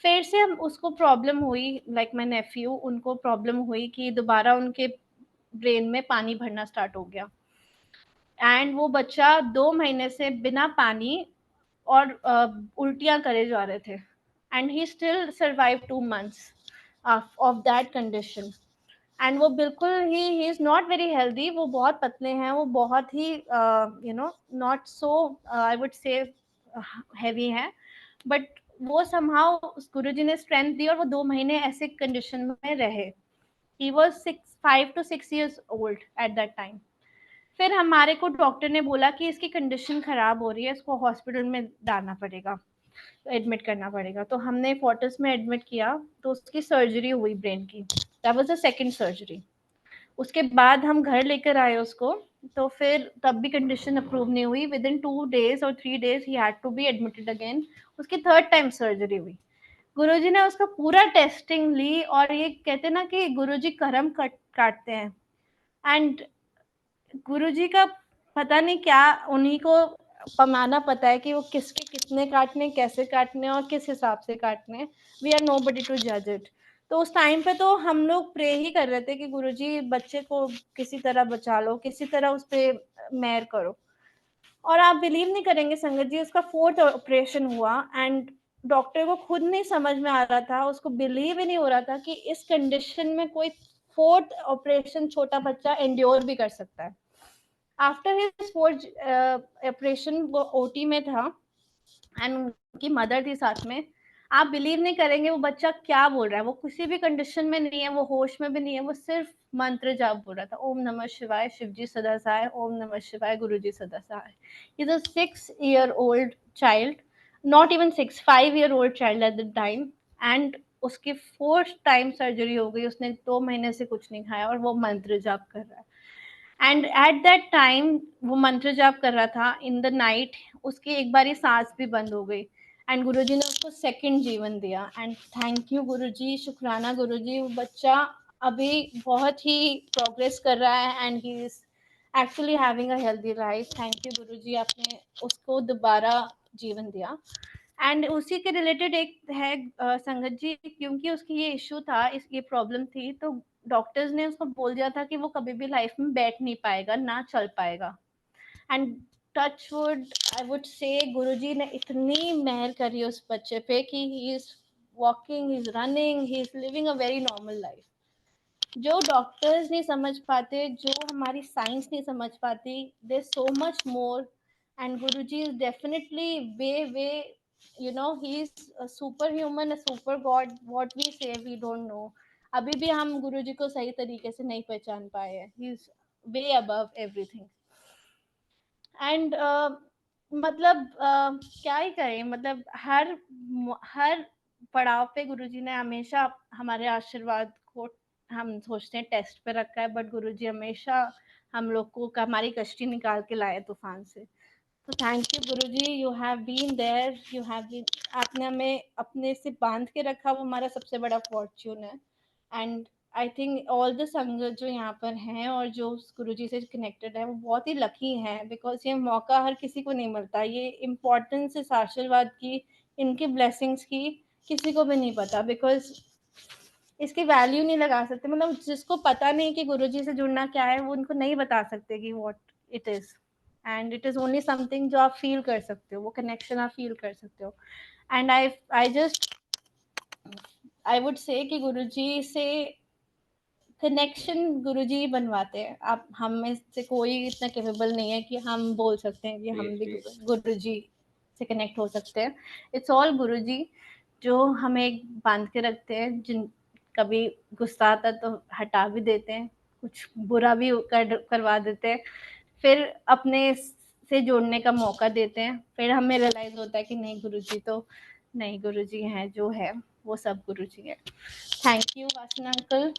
[SPEAKER 2] फिर से हम उसको प्रॉब्लम हुई, लाइक माय नेफ्यू, उनको प्रॉब्लम हुई कि दोबारा उनके ब्रेन में पानी भरना स्टार्ट हो गया, एंड वो बच्चा 2 महीने से बिना पानी और उल्टियां करे जा रहे थे, and he still survive 2 months of that condition. And वो बिल्कुल ही इज नॉट वेरी हेल्दी, वो बहुत पतले हैं, वो बहुत ही not so I would say heavy हैं, बट वो समहाउ गुरुजी ने स्ट्रेंथ दी और वो 2 महीने ऐसे कंडीशन में रहे. He was 5 to 6 years old at that time. फिर हमारे को डॉक्टर ने बोला कि इसकी कंडीशन खराब हो रही है, इसको हॉस्पिटल में डालना पड़ेगा, एडमिट करना पड़ेगा. तो हमने फोर्टिस में एडमिट किया, तो उसकी सर्जरी हुई ब्रेन की. That was the second surgery. उसके बाद हम घर लेकर आए उसको, तो फिर तब भी कंडीशन अप्रूव नहीं हुई. विद इन 2 days और 3 days ही had to be admitted again. उसकी थर्ड टाइम सर्जरी हुई. गुरुजी ने उसका पूरा टेस्टिंग ली, और ये कहते ना कि गुरुजी करम काटते हैं, एंड गुरुजी का पता नहीं क्या, उन्हीं को पैमाना पता है कि वो किसके कितने काटने, कैसे काटने और किस हिसाब से काटने. वी आर नोबडी टू जज इट. तो उस टाइम पे तो हम लोग प्रे ही कर रहे थे कि गुरुजी बच्चे को किसी तरह बचा लो, किसी तरह उस पर मेहर करो. और आप बिलीव नहीं करेंगे संगत जी, उसका 4th ऑपरेशन हुआ, एंड डॉक्टर को खुद नहीं समझ में आ रहा था, उसको बिलीव ही नहीं हो रहा था कि इस कंडीशन में कोई 4th ऑपरेशन छोटा बच्चा एंड्योर भी कर सकता है. आफ्टर हिज 4th ऑपरेशन वो ओटी में था, एंड उनकी मदर थी साथ में. आप बिलीव नहीं करेंगे वो बच्चा क्या बोल रहा है, वो किसी भी कंडीशन में नहीं है, वो होश में भी नहीं है, वो सिर्फ मंत्र जाप बोल रहा था, ओम नमः शिवाय, शिवजी सदा सहाय, ओम नमः शिवाय, गुरुजी सदा सहाय. He is a 6-year-old child, not even 6, 5-year-old child at the time. And उसकी 4th टाइम सर्जरी हो गई, उसने 2 महीने से कुछ नहीं खाया और वो मंत्र जाप कर रहा है. एंड एट दैट टाइम वो मंत्र जाप कर रहा था इन द नाइट, उसकी एक बारी सांस भी बंद हो गई, एंड गुरुजी ने उसको सेकंड जीवन दिया. एंड थैंक यू गुरुजी, शुक्राना गुरुजी. वो बच्चा अभी बहुत ही प्रोग्रेस कर रहा है, and he is actually having a healthy life. Thank you Guruji, आपने उसको दोबारा जीवन दिया. एंड उसी के रिलेटेड एक है संगत जी, क्योंकि उसकी ये इशू था, ये प्रॉब्लम थी, तो डॉक्टर्स ने उसको बोल दिया था कि वो कभी भी लाइफ में बैठ नहीं पाएगा, ना चल पाएगा. And touch wood, I would say Guruji ने इतनी मेहर करी उस बच्चे पे कि he is walking, he is running, he is living a very normal life. जो डॉक्टर्स नहीं समझ पाते, जो हमारी साइंस नहीं समझ पाती, there so much more. And Guruji is definitely way he is a superhuman, a super god, what we say we don't know. अभी भी हम गुरुजी को सही तरीके से नहीं पहचान पाए हैं. he is way above everything. And मतलब क्या ही करें, मतलब हर पड़ाव पे गुरुजी ने हमेशा हमारे आशीर्वाद को, हम सोचते हैं, टेस्ट पे रखा है, बट गुरुजी हमेशा हम लोग को हमारी कश्ती निकाल के लाए तूफान से। तो thank you Guruji, you have been there, you have been, आपने हमें अपने से बांध के रखा, वो हमारा सबसे बड़ा फॉर्च्यून है। And I think all the संगत जो यहाँ पर हैं और जो गुरुजी से कनेक्टेड है, वो बहुत ही लकी हैं, बिकॉज ये मौका हर किसी को नहीं मिलता। ये इम्पोर्टेंस इस आशीर्वाद की, इनकी ब्लेसिंग्स की किसी को भी नहीं पता, बिकॉज इसकी वैल्यू नहीं लगा सकते। मतलब जिसको पता नहीं कि गुरुजी से जुड़ना क्या है, वो उनको नहीं बता सकते कि what it is, and it is only something जो आप फील कर सकते हो, वो कनेक्शन आप फील कर सकते हो। एंड आई वुड से कि गुरुजी से कनेक्शन गुरुजी बनवाते हैं। आप, हम में से कोई इतना कैपेबल नहीं है कि हम बोल सकते हैं कि हम भी गुरुजी से कनेक्ट हो सकते हैं। इट्स ऑल गुरुजी जो हमें बांध के रखते हैं। जिन कभी गुस्सा आता तो हटा भी देते हैं, कुछ बुरा भी करवा देते हैं, फिर अपने से जोड़ने का मौका देते हैं, फिर हमें रियलाइज होता है कि नहीं, गुरुजी तो नहीं, गुरुजी हैं जो है वो सब गुरुजी है। Thank you Vasna uncle.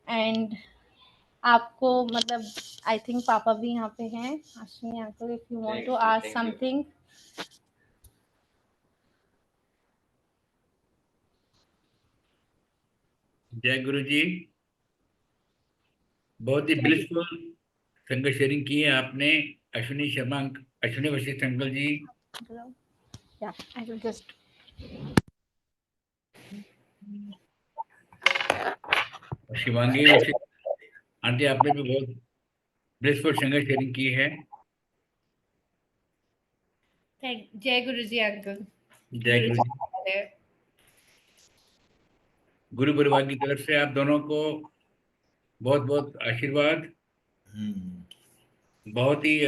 [SPEAKER 2] And आपको, मतलब आई थिंक पापा भी यहाँ पे हैं, Ashwini uncle, if you want to ask something.
[SPEAKER 1] Jai Guruji. बहुत ही ब्लिसफुल संगत शेयरिंग की है आपने, अश्विनी शर्मा, अश्विनी वशिष्ठ अंकल जी।
[SPEAKER 2] या I will just,
[SPEAKER 1] Shivangi Vashishtha aunty, आपने भी बहुत ब्लिसफुल संगत शेयरिंग की है।
[SPEAKER 2] जय गुरुजी अंकल।
[SPEAKER 1] जय गुरुजी। गुरु परिवार की तरफ से आप दोनों को बहुत बहुत आशीर्वाद। बहुत ही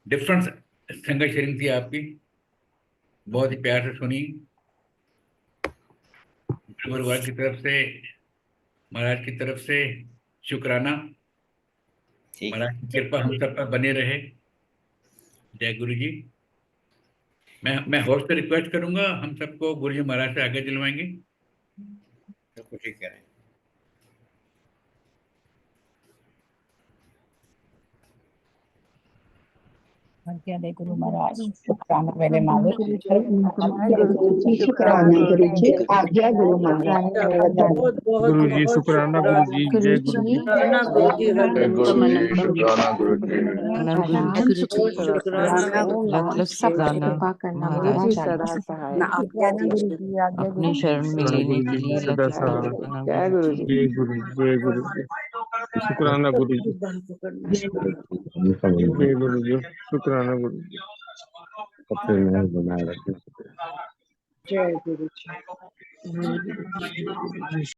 [SPEAKER 1] डिफरेंट संगत शेयरिंग थी आपकी, बहुत ही प्यार से सुनी। गुरु परिवार की तरफ से, महाराज की तरफ से शुक्राना। महाराज की कृपा हम सब पर बने रहे। जय गुरु जी। मैं होस्ट से रिक्वेस्ट करूंगा, हम सबको गुरु जी महाराज से आगे दिलवाएंगे।
[SPEAKER 3] ठीक है।
[SPEAKER 5] दे गुरु महाराज, शुक्राना मेरे मालिक।
[SPEAKER 6] शुक्राना गुरु जी, आज्ञा गुरु महाराज।
[SPEAKER 7] गुरु जी शुक्राना, गुरु जी जय गुरु जी।
[SPEAKER 6] शुक्राना गुरु जी,
[SPEAKER 7] शुक्राना गुरु जी।
[SPEAKER 5] कृपा करना महाराज, अपनी शरण में लेने के लिए
[SPEAKER 7] सदा सहाय।
[SPEAKER 5] जय गुरु जी।
[SPEAKER 7] जय गुरु जी, जय गुरु जी। शुक्राना गुरु जी, जय गुरु जी। शुक्राना गुरु जी।
[SPEAKER 6] जय गुरु जी।